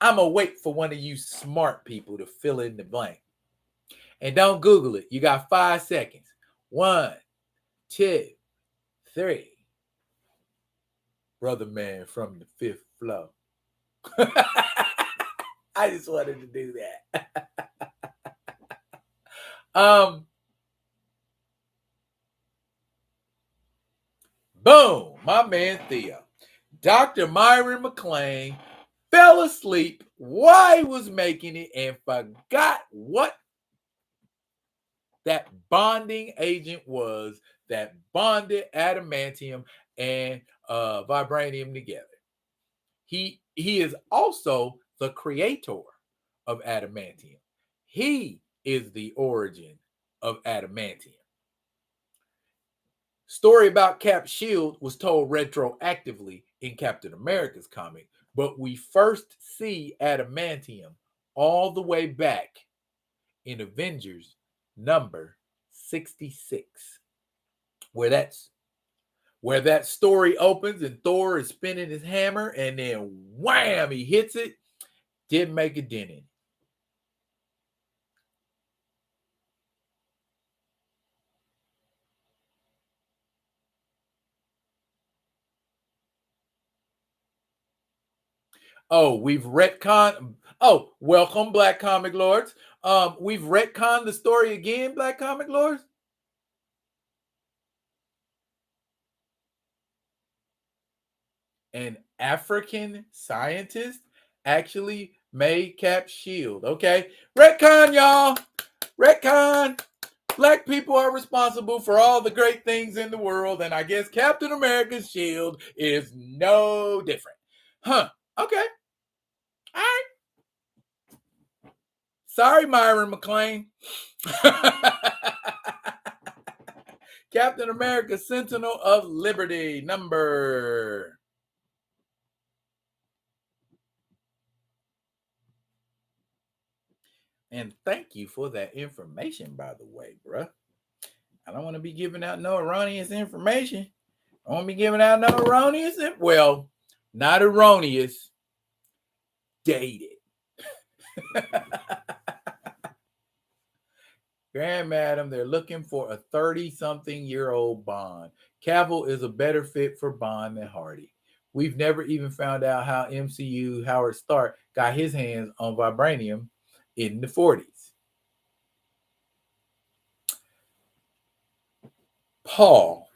I'm going to wait for one of you smart people to fill in the blank. And don't Google it. You got 5 seconds. 1, 2, 3. Brother man from the 5th floor. I just wanted to do that. Boom, my man Theo. Dr. Myron McClain fell asleep while he was making it and forgot what that bonding agent was that bonded adamantium and vibranium together. He is also the creator of adamantium. He is the origin of adamantium. Story about Cap's shield was told retroactively in Captain America's comic, but we first see adamantium all the way back in Avengers number 66, where that story opens and Thor is spinning his hammer and then wham, he hits it. Didn't make a dent in it. Oh, we've retconned. Oh, welcome, Black Comic Lords. We've retconned the story again, Black Comic Lords. An African scientist actually made Cap's shield. Okay, retcon, y'all. Retcon. Black people are responsible for all the great things in the world, and I guess Captain America's shield is no different. Huh. Okay. All right. Sorry, Myron McClain. Captain America, Sentinel of Liberty, number. And thank you for that information, by the way, bruh. I don't want to be giving out no erroneous information. I won't be giving out no erroneous. Well, not erroneous. Dated. Grand Madam, they're looking for a 30-something-year-old Bond. Cavill is a better fit for Bond than Hardy. We've never even found out how MCU Howard Stark got his hands on vibranium in the 40s. Paul,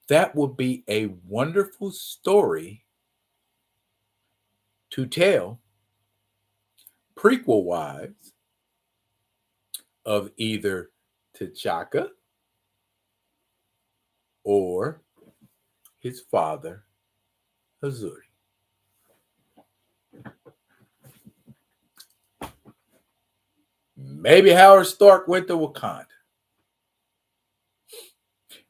that would be a wonderful story to tell prequel-wise of either T'Chaka or his father, Hazuri. Maybe Howard Stark went to Wakanda.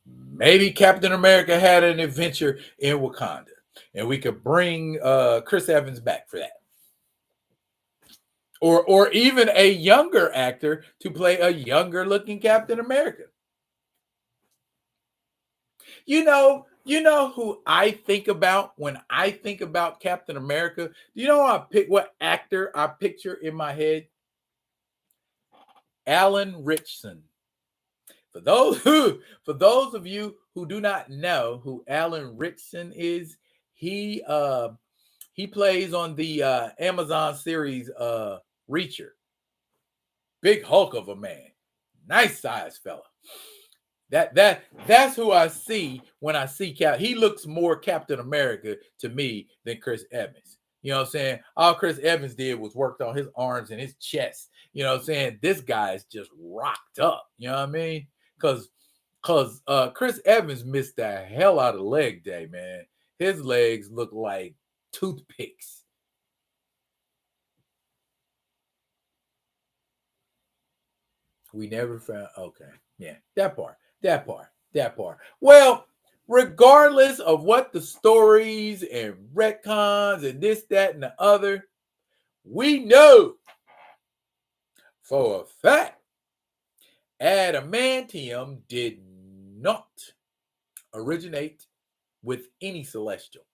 Maybe Captain America had an adventure in Wakanda, and we could bring Chris Evans back for that. Or even a younger actor to play a younger looking Captain America. You know who I think about when I think about Captain America? Do you know what actor I picture in my head? Alan Ritchson. For those of you who do not know who Alan Ritchson is, he plays on the Amazon series Reacher. Big Hulk of a man. Nice size fella. That's who I see when I see Cap. He looks more Captain America to me than Chris Evans. You know what I'm saying? All Chris Evans did was worked on his arms and his chest. You know what I'm saying? This guy is just rocked up. You know what I mean? Because Chris Evans missed the hell out of leg day, man. His legs look like toothpicks. We never found. Okay, yeah, that part. Well, regardless of what the stories and retcons and this, that, and the other, we know for a fact adamantium did not originate with any celestial.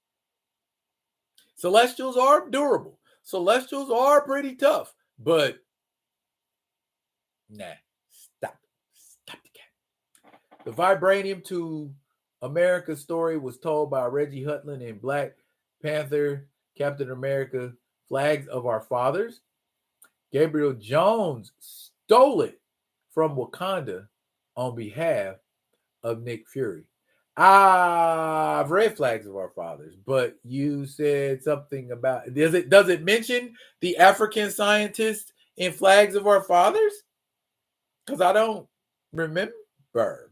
Celestials are durable. Celestials are pretty tough, but nah, stop the cat. The Vibranium to America story was told by Reggie Hudlin in Black Panther, Captain America, Flags of Our Fathers. Gabriel Jones stole it from Wakanda on behalf of Nick Fury. I've read Flags of Our Fathers, but you said something about does it mention the African scientist in Flags of Our Fathers? Because I don't remember.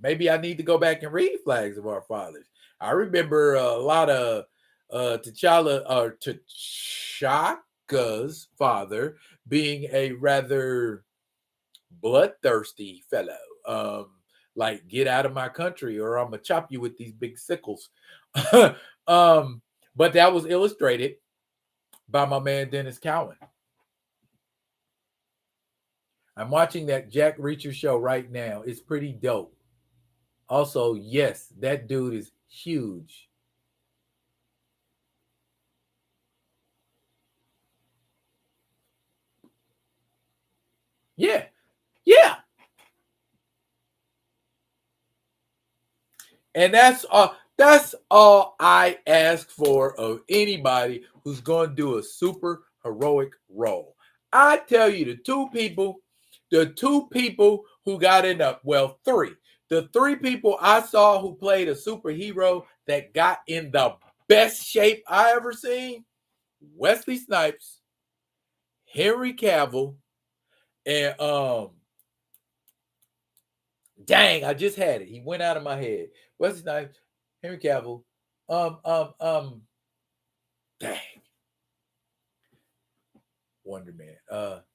Maybe I need to go back and read Flags of Our Fathers. I remember a lot of T'Chaka's father being a rather bloodthirsty fellow. Like, get out of my country or I'm gonna chop you with these big sickles. But that was illustrated by my man Dennis Cowan. I'm watching that Jack Reacher show right now. It's pretty dope. Also, yes, that dude is huge. Yeah. And that's all I ask for of anybody who's going to do a super heroic role. I tell you, the two people who got in three. The three people I saw who played a superhero that got in the best shape I ever seen: Wesley Snipes, Henry Cavill, and dang, I just had it. He went out of my head. Wesley Snipes, Henry Cavill, dang, Wonder Man.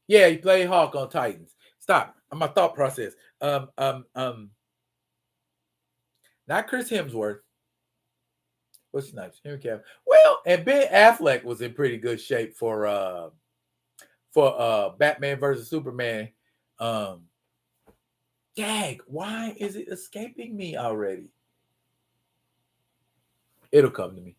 Yeah, he played Hawk on Titans. Stop. My thought process. Not Chris Hemsworth. What's his name? Henry Cavill. Well, and Ben Affleck was in pretty good shape for for Batman versus Superman. Dag, why is it escaping me already? It'll come to me.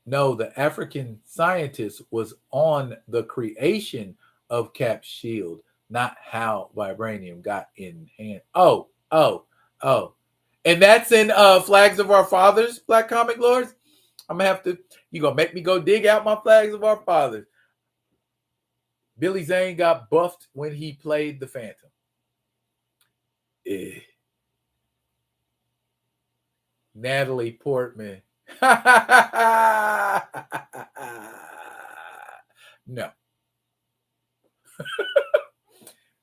No, the African scientist was on the creation of Cap's shield, not how vibranium got in hand. Oh. And that's in Flags of Our Fathers, Black Comic Lords. I'm gonna have to, you gonna make me go dig out my Flags of Our Fathers. Billy Zane got buffed when he played the Phantom. Natalie Portman. No.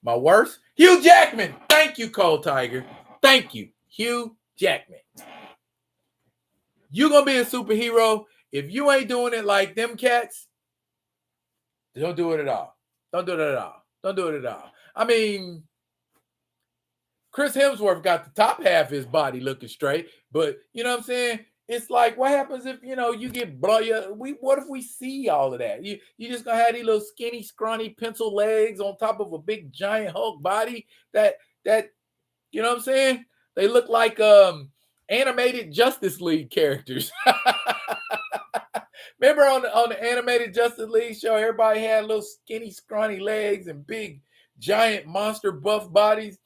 My worst, Hugh Jackman. Thank you, Cole Tiger. Thank you, Hugh Jackman. You gonna be a superhero. If you ain't doing it like them cats, don't do it at all. Don't do it at all. Don't do it at all. I mean, Chris Hemsworth got the top half of his body looking straight, but you know what I'm saying? It's like, what happens if, you get blood? What if we see all of that? You just gonna have these little skinny, scrawny pencil legs on top of a big giant Hulk body that you know what I'm saying? They look like animated Justice League characters. Remember on the animated Justice League show, everybody had little skinny, scrawny legs and big, giant monster buff bodies.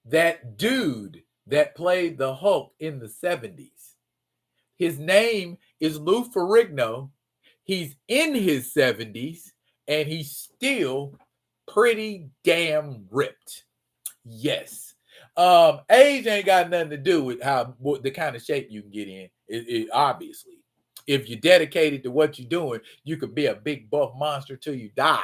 That dude that played the Hulk in the 70s, his name is Lou Ferrigno. He's in his 70s, and he's still pretty damn ripped. Yes. Age ain't got nothing to do with the kind of shape you can get in. It obviously, if you're dedicated to what you're doing, you could be a big buff monster till you die,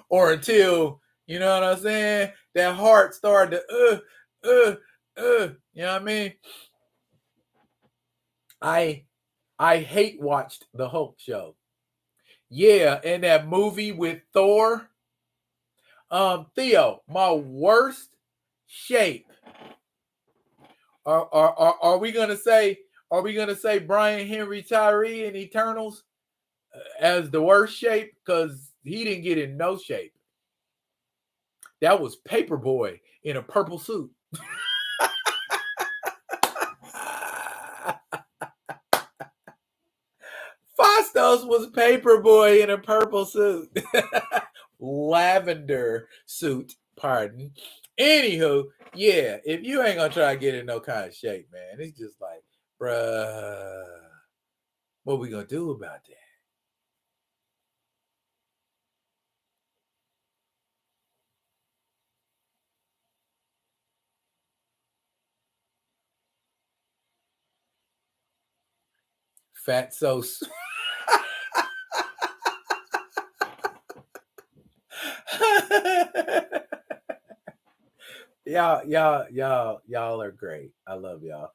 or until, you know what I'm saying, that heart started to you know what I mean? I hate watched the Hulk show. Yeah, and that movie with Thor. Theo, my worst shape. Are we gonna say Brian Henry Tyree in Eternals as the worst shape? Because he didn't get in no shape. That was Paperboy in a purple suit. Fastos was Paperboy in a purple suit. Lavender suit, pardon. Anywho, yeah, if you ain't gonna try to get in no kind of shape, man, it's just like, bruh, what we gonna do about that? Fat sauce. y'all are great. I love y'all.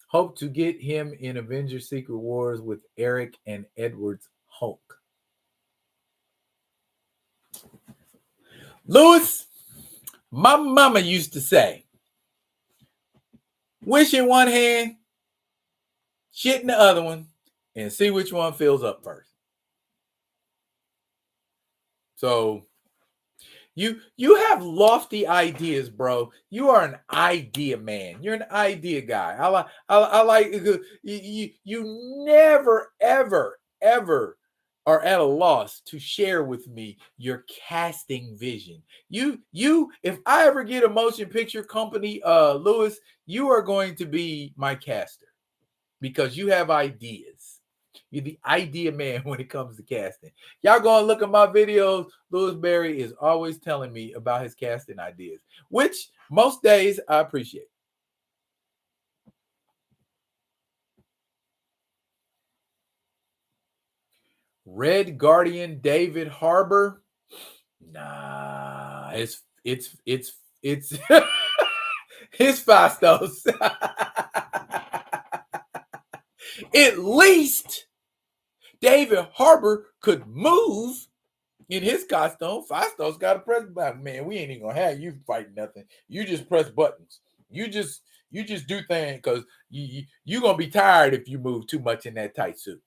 Hope to get him in Avengers Secret Wars with Eric and Edward's Hulk. Lewis, my mama used to say, wish in one hand, shit in the other one, and see which one fills up first. So you have lofty ideas, bro. You are an idea man. You're an idea guy. I like you never ever are at a loss to share with me your casting vision. You if I ever get a motion picture company, Lewis, you are going to be my caster because you have ideas. You're the idea man when it comes to casting. Y'all go and look at my videos. Louis Berry is always telling me about his casting ideas, which most days I appreciate. Red Guardian David Harbour. Nah, it's it's Fastos. At least David Harbour could move in his costume. Fastos got a press button. Man, we ain't even gonna have you fight nothing. You just press buttons. You just You just do things because you're gonna be tired if you move too much in that tight suit.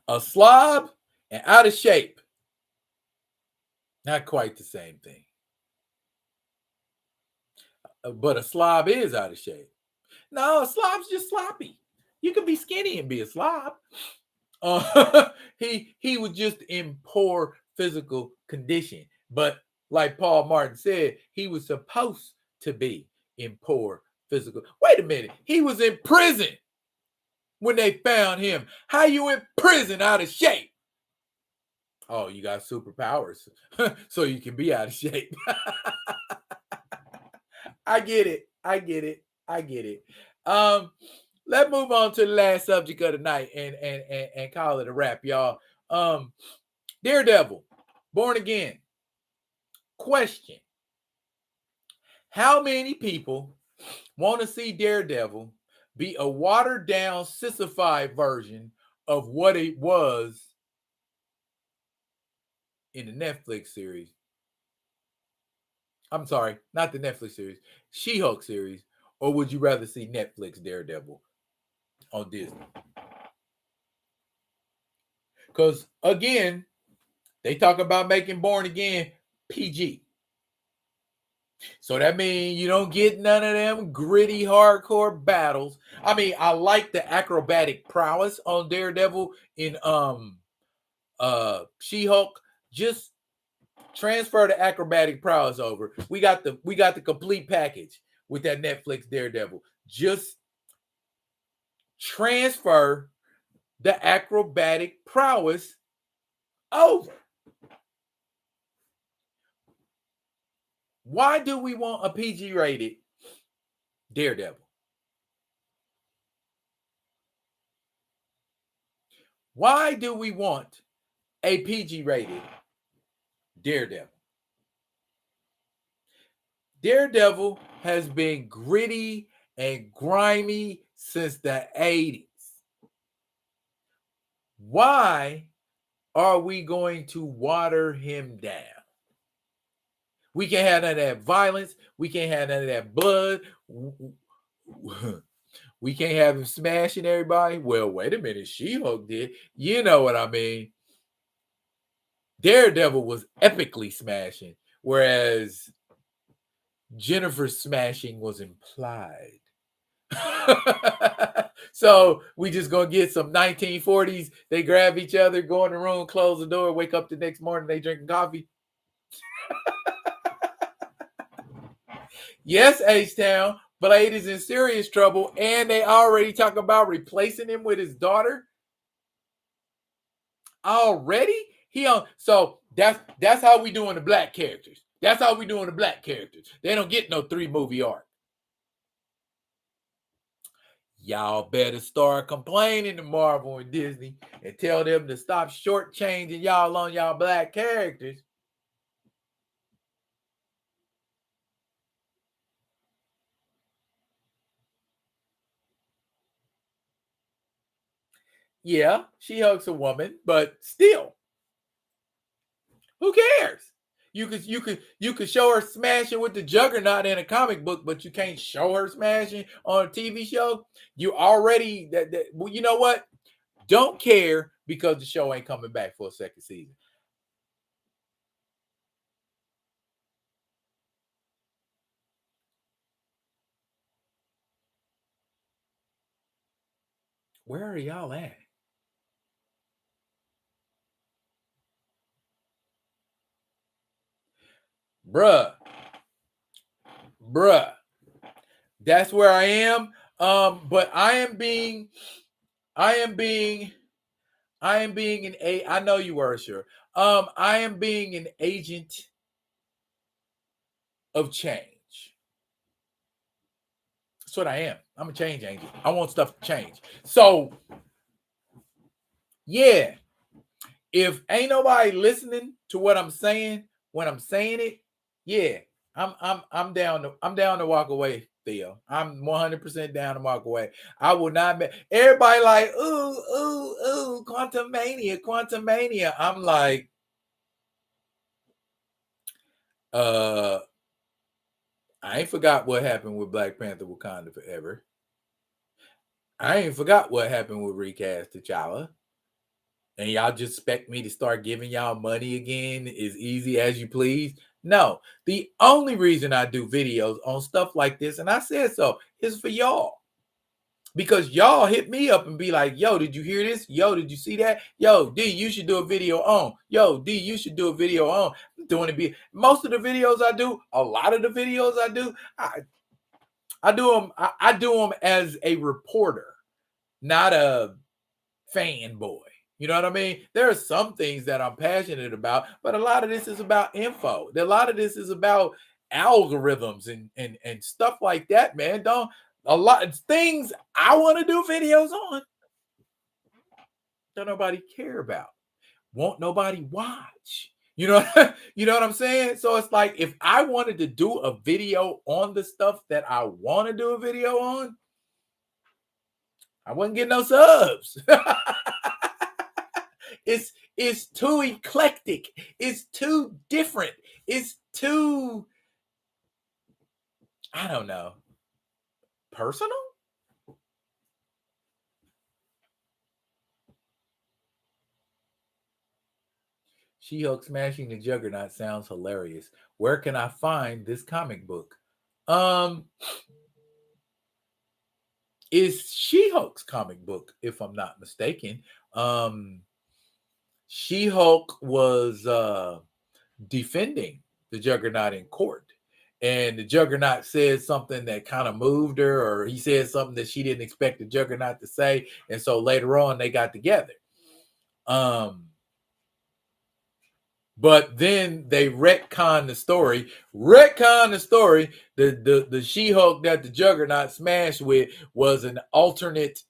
A slob and out of shape, not quite the same thing. But a slob is out of shape. No, a slob's just sloppy. You can be skinny and be a slob. He was just in poor physical condition. But like Paul Martin said, he was supposed to be in poor physical. Wait a minute. He was in prison when they found him. How you in prison out of shape? Oh, you got superpowers. So you can be out of shape. I get it. I get it. I get it. Let's move on to the last subject of the night and call it a wrap, y'all. Daredevil, Born Again. Question: how many people want to see Daredevil be a watered down, sissified version of what it was in the Netflix series? I'm sorry, not the Netflix series, She-Hulk series, or would you rather see Netflix Daredevil on Disney? Because again, they talk about making Born Again PG. So that means you don't get none of them gritty, hardcore battles. I mean, I like the acrobatic prowess on Daredevil in She-Hulk. Just transfer the acrobatic prowess over. We got the complete package with that Netflix Daredevil. Just transfer the acrobatic prowess over. Why do we want a PG rated Daredevil? Why do we want a PG rated Daredevil? Daredevil has been gritty and grimy since the 80s. Why are we going to water him down? We can't have none of that violence. We can't have none of that blood. We can't have him smashing everybody. Well, wait a minute. She-Hulk did. You know what I mean? Daredevil was epically smashing, whereas Jennifer's smashing was implied. So we just gonna get some 1940s. They grab each other, go in the room, close the door, wake up the next morning, they drinking coffee. Yes, H-Town, Blade is in serious trouble, and they already talk about replacing him with his daughter. Already? So that's how we doing the black characters. That's how we doing the black characters. They don't get no 3-movie arc. Y'all better start complaining to Marvel and Disney and tell them to stop shortchanging y'all on y'all black characters. Yeah, She-Hulk's a woman, but still, who cares? You could show her smashing with the Juggernaut in a comic book, but you can't show her smashing on a TV show. You already well, you know what? Don't care because the show ain't coming back for a second season. Where are y'all at? Bruh. That's where I am. But I am being an I know you were sure. I am being an agent of change. That's what I am. I'm a change agent. I want stuff to change. So yeah, if ain't nobody listening to what I'm saying when I'm saying it, yeah, I'm down to walk away, Theo. I'm 100% down to walk away. I will not be everybody like, ooh, Quantum Mania. I'm like, I ain't forgot what happened with Black Panther Wakanda Forever. I ain't forgot what happened with Recast T'Challa. And y'all just expect me to start giving y'all money again as easy as you please? No. The only reason I do videos on stuff like this, and I said so, is for y'all. Because y'all hit me up and be like, yo, did you hear this? Yo, did you see that? Yo, D, you should do a video on. Yo, D, you should do a video on. I'm doing it. Most of the videos I do, a lot of the videos I do, I do them. I do them as a reporter, not a fanboy. You know what I mean? There are some things that I'm passionate about, but a lot of this is about info. A lot of this is about algorithms and stuff like that, man. Don't a lot of things I want to do videos on. Don't nobody care about. Won't nobody watch. You know, you know what I'm saying? So it's like if I wanted to do a video on the stuff that I want to do a video on, I wouldn't get no subs. It's too eclectic. It's too different. It's too, I don't know, personal. She-Hulk smashing the Juggernaut sounds hilarious. Where can I find this comic book? Is She-Hulk's comic book, if I'm not mistaken. She-Hulk was defending the Juggernaut in court. And the Juggernaut said something that kind of moved her, or he said something that she didn't expect the Juggernaut to say. And so later on, they got together. But then they retcon the story. The She-Hulk that the Juggernaut smashed with was an alternate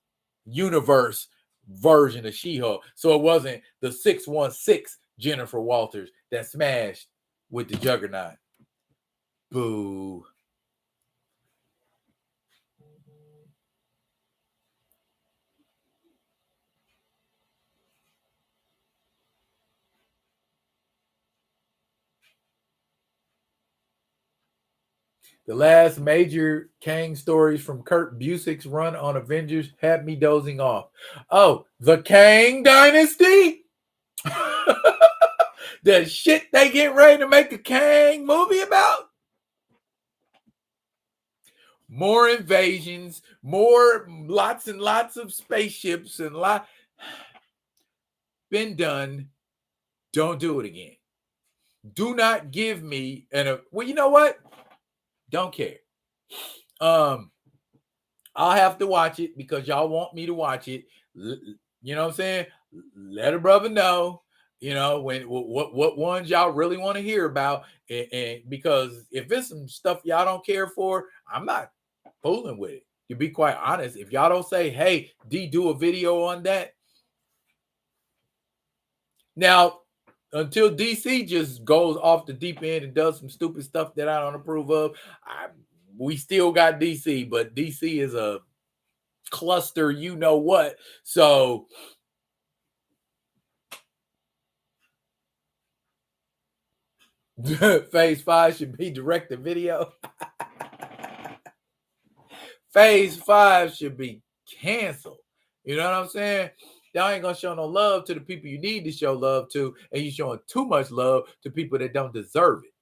universe version of She-Hulk. So it wasn't the 616 Jennifer Walters that smashed with the Juggernaut. Boo. The last major Kang stories from Kurt Busiek's run on Avengers had me dozing off. Oh, the Kang Dynasty? The shit they get ready to make a Kang movie about? More invasions, more lots and lots of spaceships and been done. Don't do it again. Do not give me well, you know what? Don't care. I'll have to watch it because y'all want me to watch it. You know what I'm saying? Let a brother know, you know, when what ones y'all really want to hear about. And because if it's some stuff y'all don't care for, I'm not fooling with it. To be quite honest, if y'all don't say, hey, D, do a video on that. Now, until DC just goes off the deep end and does some stupid stuff that I don't approve of, we still got DC, but DC is a cluster, you know what? So Phase 5 should be direct to video. Phase 5 should be canceled. You know what I'm saying? Y'all ain't gonna show no love to the people you need to show love to, and you showing too much love to people that don't deserve it.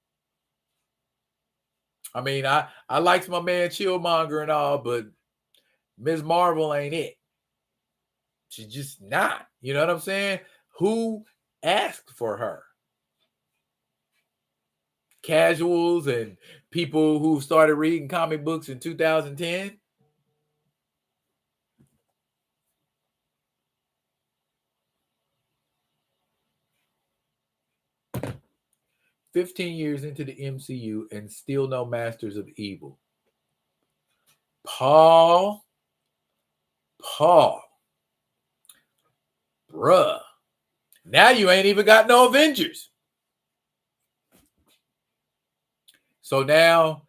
I mean, I likes my man Chillmonger and all, but Ms. Marvel ain't it. She's just not. You know what I'm saying? Who asked for her? Casuals and people who started reading comic books in 2010. 15 years into the MCU and still no Masters of Evil. Paul, bruh. Now you ain't even got no Avengers. So now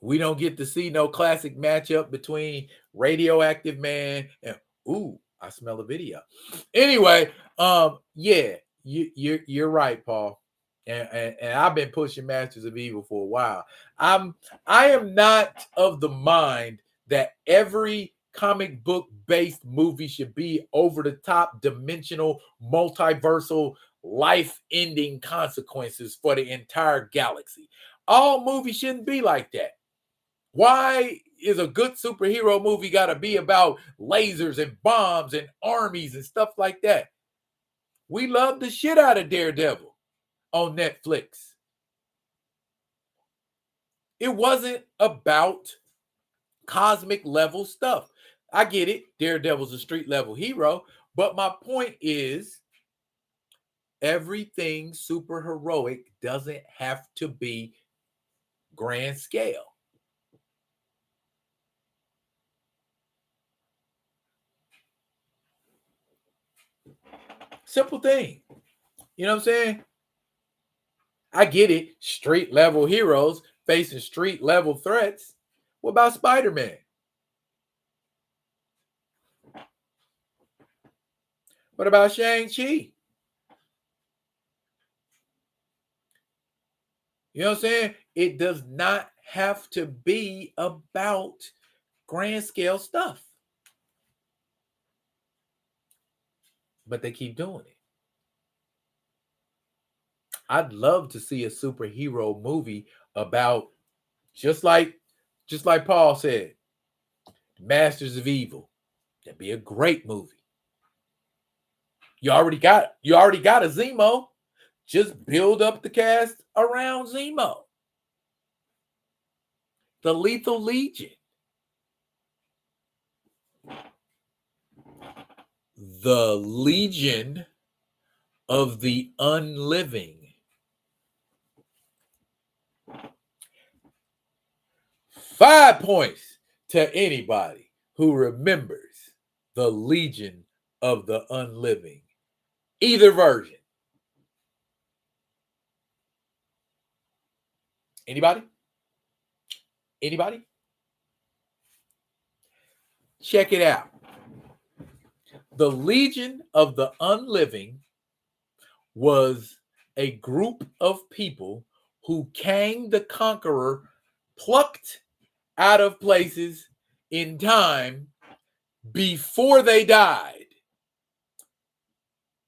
we don't get to see no classic matchup between Radioactive Man and I smell a video. Anyway, yeah, you're right, Paul. And I've been pushing Masters of Evil for a while. I am not of the mind that every comic book based movie should be over the top, dimensional, multiversal, life ending consequences for the entire galaxy. All movies shouldn't be like that. Why is a good superhero movie got to be about lasers and bombs and armies and stuff like that? We love the shit out of Daredevil on Netflix. It wasn't about cosmic level stuff. I get it. Daredevil's a street level hero. But my point is, everything super heroic doesn't have to be grand scale. Simple thing. You know what I'm saying? I get it. Street level heroes facing street level threats. What about Spider-Man? What about Shang-Chi? You know what I'm saying? It does not have to be about grand scale stuff. But they keep doing it. I'd love to see a superhero movie about just like Paul said, Masters of Evil. That'd be a great movie. You already got a Zemo. Just build up the cast around Zemo. The Lethal Legion. The Legion of the Unliving. 5 points to anybody who remembers the Legion of the Unliving. Either version. Anybody? Anybody? Check it out. The Legion of the Unliving was a group of people who Kang the Conqueror plucked out of places in time before they died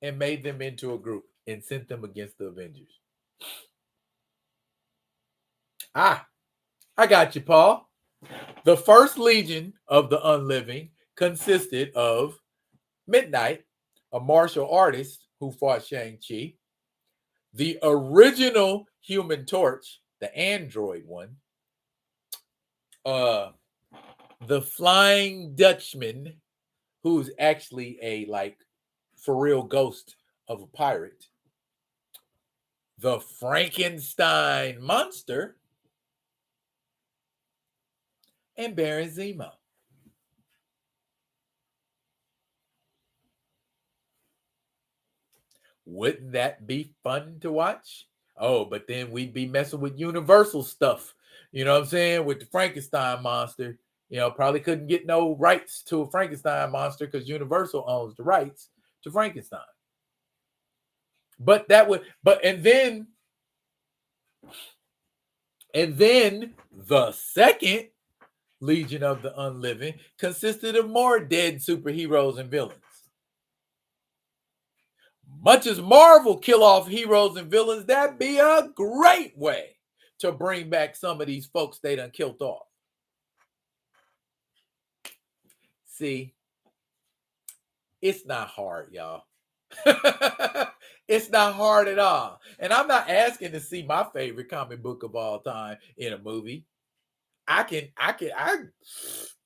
and made them into a group and sent them against the Avengers. I got you, Paul. The first Legion of the Unliving consisted of Midnight, a martial artist who fought Shang-Chi, the original Human Torch, the android one, the Flying Dutchman, who's actually a for real ghost of a pirate, the Frankenstein monster, and Baron Zemo. Wouldn't that be fun to watch? Oh, but then we'd be messing with Universal stuff. You know what I'm saying? With the Frankenstein monster. You know, probably couldn't get no rights to a Frankenstein monster because Universal owns the rights to Frankenstein. But that would, and then the second Legion of the Unliving consisted of more dead superheroes and villains. Much as Marvel kill off heroes and villains, that'd be a great way to bring back some of these folks they done killed off. See, it's not hard, y'all. It's not hard at all. And I'm not asking to see my favorite comic book of all time in a movie.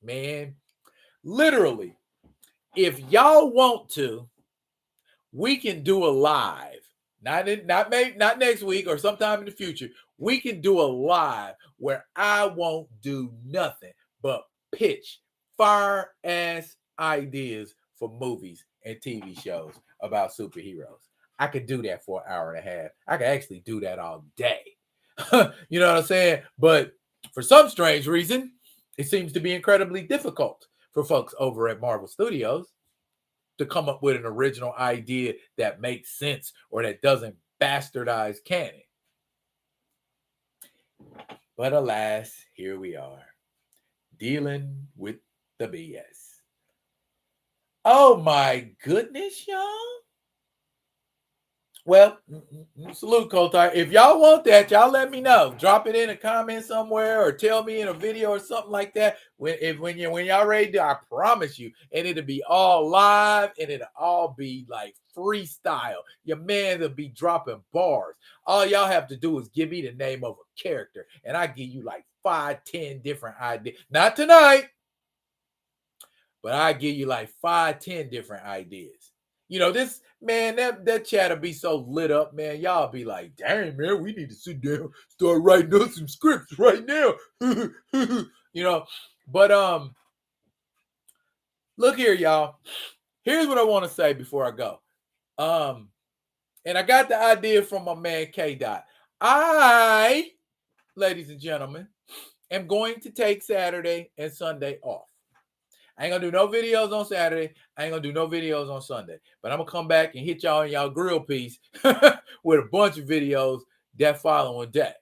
Man, literally, if y'all want to, we can do a live. Not next week or sometime in the future. We can do a live where I won't do nothing but pitch fire ass ideas for movies and TV shows about superheroes. I could do that for an hour and a half. I could actually do that all day. You know what I'm saying? But for some strange reason, it seems to be incredibly difficult for folks over at Marvel Studios to come up with an original idea that makes sense or that doesn't bastardized canon. But alas, here we are, dealing with the BS. Oh my goodness, y'all. Well, salute, Kotar. If y'all want that, y'all let me know. Drop it in a comment somewhere or tell me in a video or something like that. When y'all ready to, I promise you, and it'll be all live and it'll all be like freestyle. Your man will be dropping bars. All y'all have to do is give me the name of a character, and I give you like 5, 10 different ideas. Not tonight, but I give you like 5, 10 different ideas. You know, this man, that chat'll be so lit up, man. Y'all be like, dang, man, we need to sit down, start writing up some scripts right now. You know, but look here, y'all. Here's what I want to say before I go. And I got the idea from my man K Dot. I, ladies and gentlemen, am going to take Saturday and Sunday off. I ain't gonna do no videos on Saturday. I ain't gonna do no videos on Sunday. But I'm gonna come back and hit y'all in y'all grill piece with a bunch of videos that following day.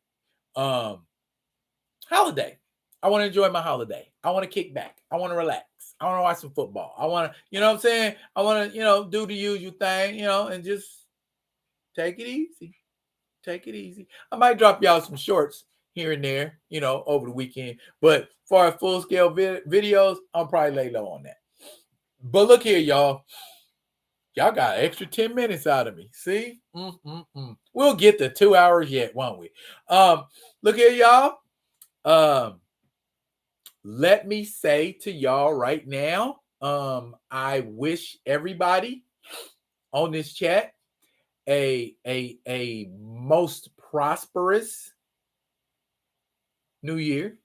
Holiday. I want to enjoy my holiday. I want to kick back. I want to relax. I want to watch some football. I want to, you know what I'm saying? I want to, do the usual thing, and just take it easy. Take it easy. I might drop y'all some shorts here and there, over the weekend. But as far as full-scale videos, I'm probably lay low on that. But look here, y'all. Y'all got an extra 10 minutes out of me. See? We'll get to 2 hours yet, won't we? Look here, y'all. Let me say to y'all right now, I wish everybody on this chat a most prosperous New Year.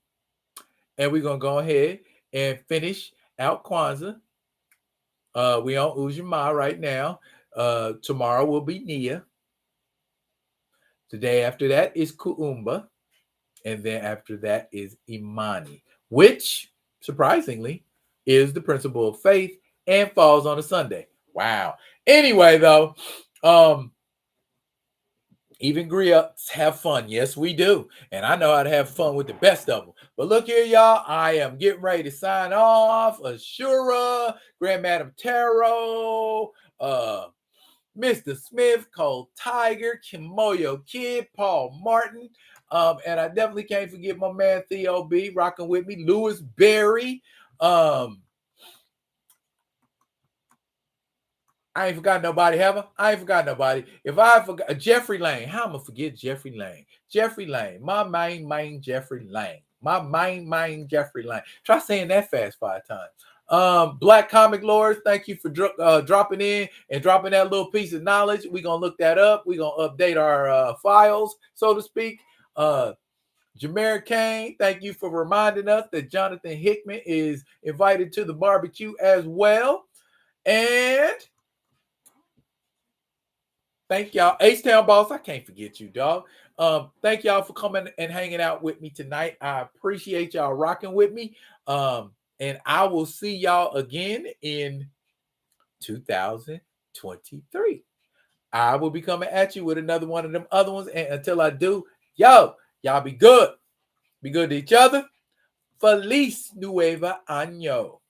And we're going to go ahead and finish out Kwanzaa. We on Ujamaa right now. Tomorrow will be Nia. The day after that is Kuumba. And then after that is Imani, which, surprisingly, is the principle of faith and falls on a Sunday. Wow. Anyway, though, even griots have fun. Yes, we do. And I know how to have fun with the best of them. But look here, y'all. I am getting ready to sign off. Ashura, Grand Madam Tarot, Mr. Smith, Cole Tiger, Kimoyo Kid, Paul Martin. And I definitely can't forget my man Theo B rocking with me. Lewis Berry. I ain't forgot nobody, have I? I ain't forgot nobody. If I forgot Jeffrey Lane, how am I gonna forget Jeffrey Lane? Jeffrey Lane, my main Jeffrey Lane. My main Jeffrey Lane. Try saying that fast 5 times. Black Comic Lords, thank you for dropping in and dropping that little piece of knowledge. We're gonna look that up. We're gonna update our files, so to speak. Jameer Kane, thank you for reminding us that Jonathan Hickman is invited to the barbecue as well. And thank y'all. H-Town Boss, I can't forget you, dog. Thank y'all for coming and hanging out with me tonight. I appreciate y'all rocking with me. And I will see y'all again in 2023. I will be coming at you with another one of them other ones. And until I do, y'all be good. Be good to each other. Feliz Nueva Año.